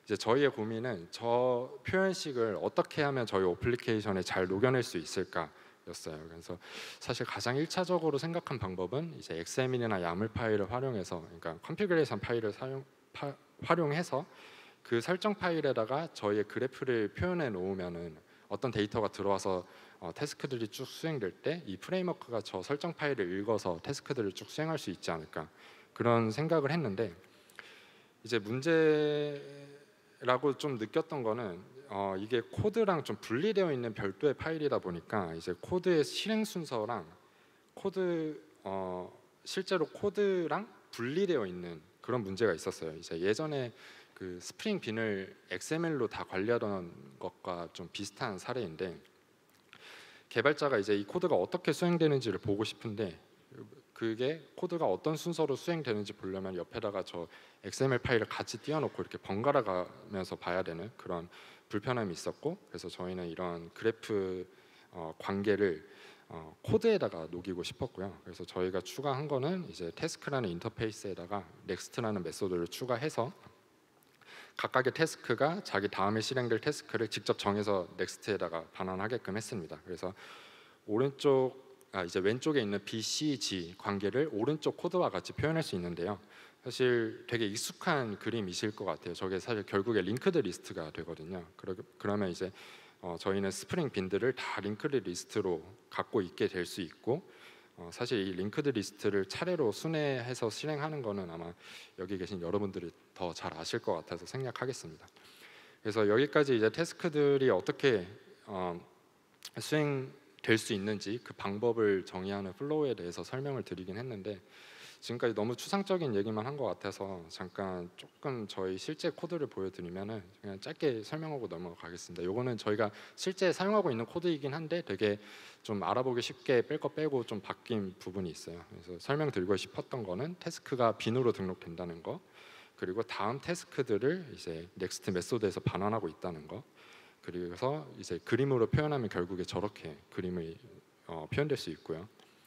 이제 저희의 고민은 저 표현식을 어떻게 하면 저희 어플리케이션에 잘 녹여낼 수 있을까 였어요. 그래서 사실 가장 1차적으로 생각한 방법은 이제 XML이나 YAML 파일을 활용해서, 그러니까 컨피그레이션 파일을 활용해서 그 설정 파일에다가 저희의 그래프를 표현해 놓으면은 어떤 데이터가 들어와서 태스크들이 쭉 수행될 때 이 프레임워크가 저 설정 파일을 읽어서 태스크들을 쭉 수행할 수 있지 않을까, 그런 생각을 했는데, 이제 문제라고 좀 느꼈던 거는 이게 코드랑 좀 분리되어 있는 별도의 파일이다 보니까 이제 코드의 실행 순서랑 실제로 코드랑 분리되어 있는 그런 문제가 있었어요. 이제 예전에 그 스프링 빈을 XML로 다 관리하던 것과 좀 비슷한 사례인데, 개발자가 이제 이 코드가 어떻게 수행되는지를 보고 싶은데, 그게 코드가 어떤 순서로 수행되는지 보려면 옆에다가 저 XML 파일을 같이 띄워놓고 이렇게 번갈아 가면서 봐야 되는 그런 불편함이 있었고, 그래서 저희는 이런 그래프 관계를 코드에다가 녹이고 싶었고요. 그래서 저희가 추가한 거는 이제 태스크라는 인터페이스에다가 넥스트라는 메소드를 추가해서 각각의 태스크가 자기 다음에 실행될 태스크를 직접 정해서 넥스트에다가 반환하게끔 했습니다. 그래서 오른쪽 이제 왼쪽에 있는 BCG 관계를 오른쪽 코드와 같이 표현할 수 있는데요. 사실 되게 익숙한 그림이실 것 같아요. 저게 사실 결국에 링크드 리스트가 되거든요. 그러면 이제 저희는 스프링 빈들을 다 링크드 리스트로 갖고 있게 될 수 있고, 사실 이 링크드 리스트를 차례로 순회해서 실행하는 거는 아마 여기 계신 여러분들이 더 잘 아실 것 같아서 생략하겠습니다. 그래서 여기까지 이제 태스크들이 어떻게 수행될 수 있는지 그 방법을 정의하는 플로우에 대해서 설명을 드리긴 했는데, 지금까지 너무 추상적인 얘기만 한 것 같아서 잠깐 조금 저희 실제 코드를 보여드리면은 그냥 짧게 설명하고 넘어가겠습니다. 요거는 저희가 실제 사용하고 있는 코드이긴 한데 되게 좀 알아보기 쉽게 뺄 거 빼고 좀 바뀐 부분이 있어요. 그래서 설명드리고 싶었던 거는 태스크가 빈으로 등록된다는 거, 그리고 다음 태스크들을 이제 넥스트 메소드에서 반환하고 있다는 거, 그래서 이제 그림으로 표현하면 결국에 저렇게 그림이 표현될 수 있고요.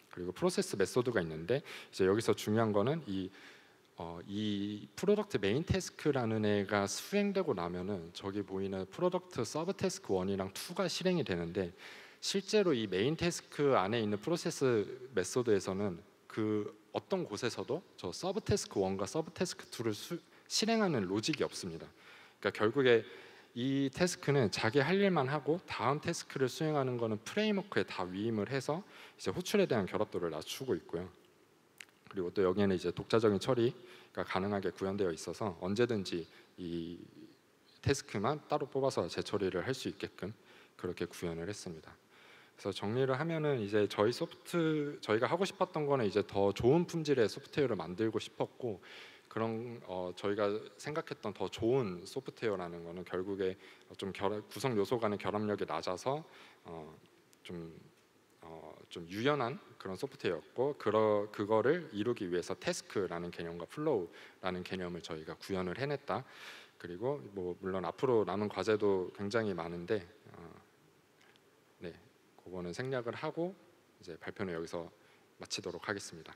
그리고 프로세스 메소드가 있는데 이제 여기서 중요한 거는 이 프로덕트 메인 태스크라는 애가 수행되고 나면은 저기 보이는 프로덕트 서브 태스크 1이랑 2가 실행이 되는데, 실제로 이 메인 태스크 안에 있는 프로세스 메소드에서는 그 어떤 곳에서도 저 서브 태스크 1과 서브 태스크 2를 실행하는 로직이 없습니다. 그러니까 결국에 이 태스크는 자기 할 일만 하고 다음 태스크를 수행하는 거는 프레임워크에 다 위임을 해서 이제 호출에 대한 결합도를 낮추고 있고요. 그리고 또 여기에는 이제 독자적인 처리가 가능하게 구현되어 있어서 언제든지 이 태스크만 따로 뽑아서 재처리를 할 수 있게끔 그렇게 구현을 했습니다. 그래서 정리를 하면은 이제 저희가 하고 싶었던 거는 이제 더 좋은 품질의 소프트웨어를 만들고 싶었고, 그런 저희가 생각했던 더 좋은 소프트웨어라는 거는 결국에 좀 구성 요소 간의 결합력이 낮아서 좀 유연한 그런 소프트웨어였고, 그거를 이루기 위해서 태스크라는 개념과 플로우라는 개념을 저희가 구현을 해냈다. 그리고 뭐 물론 앞으로 남은 과제도 굉장히 많은데 네, 그거는 생략을 하고 이제 발표는 여기서 마치도록 하겠습니다.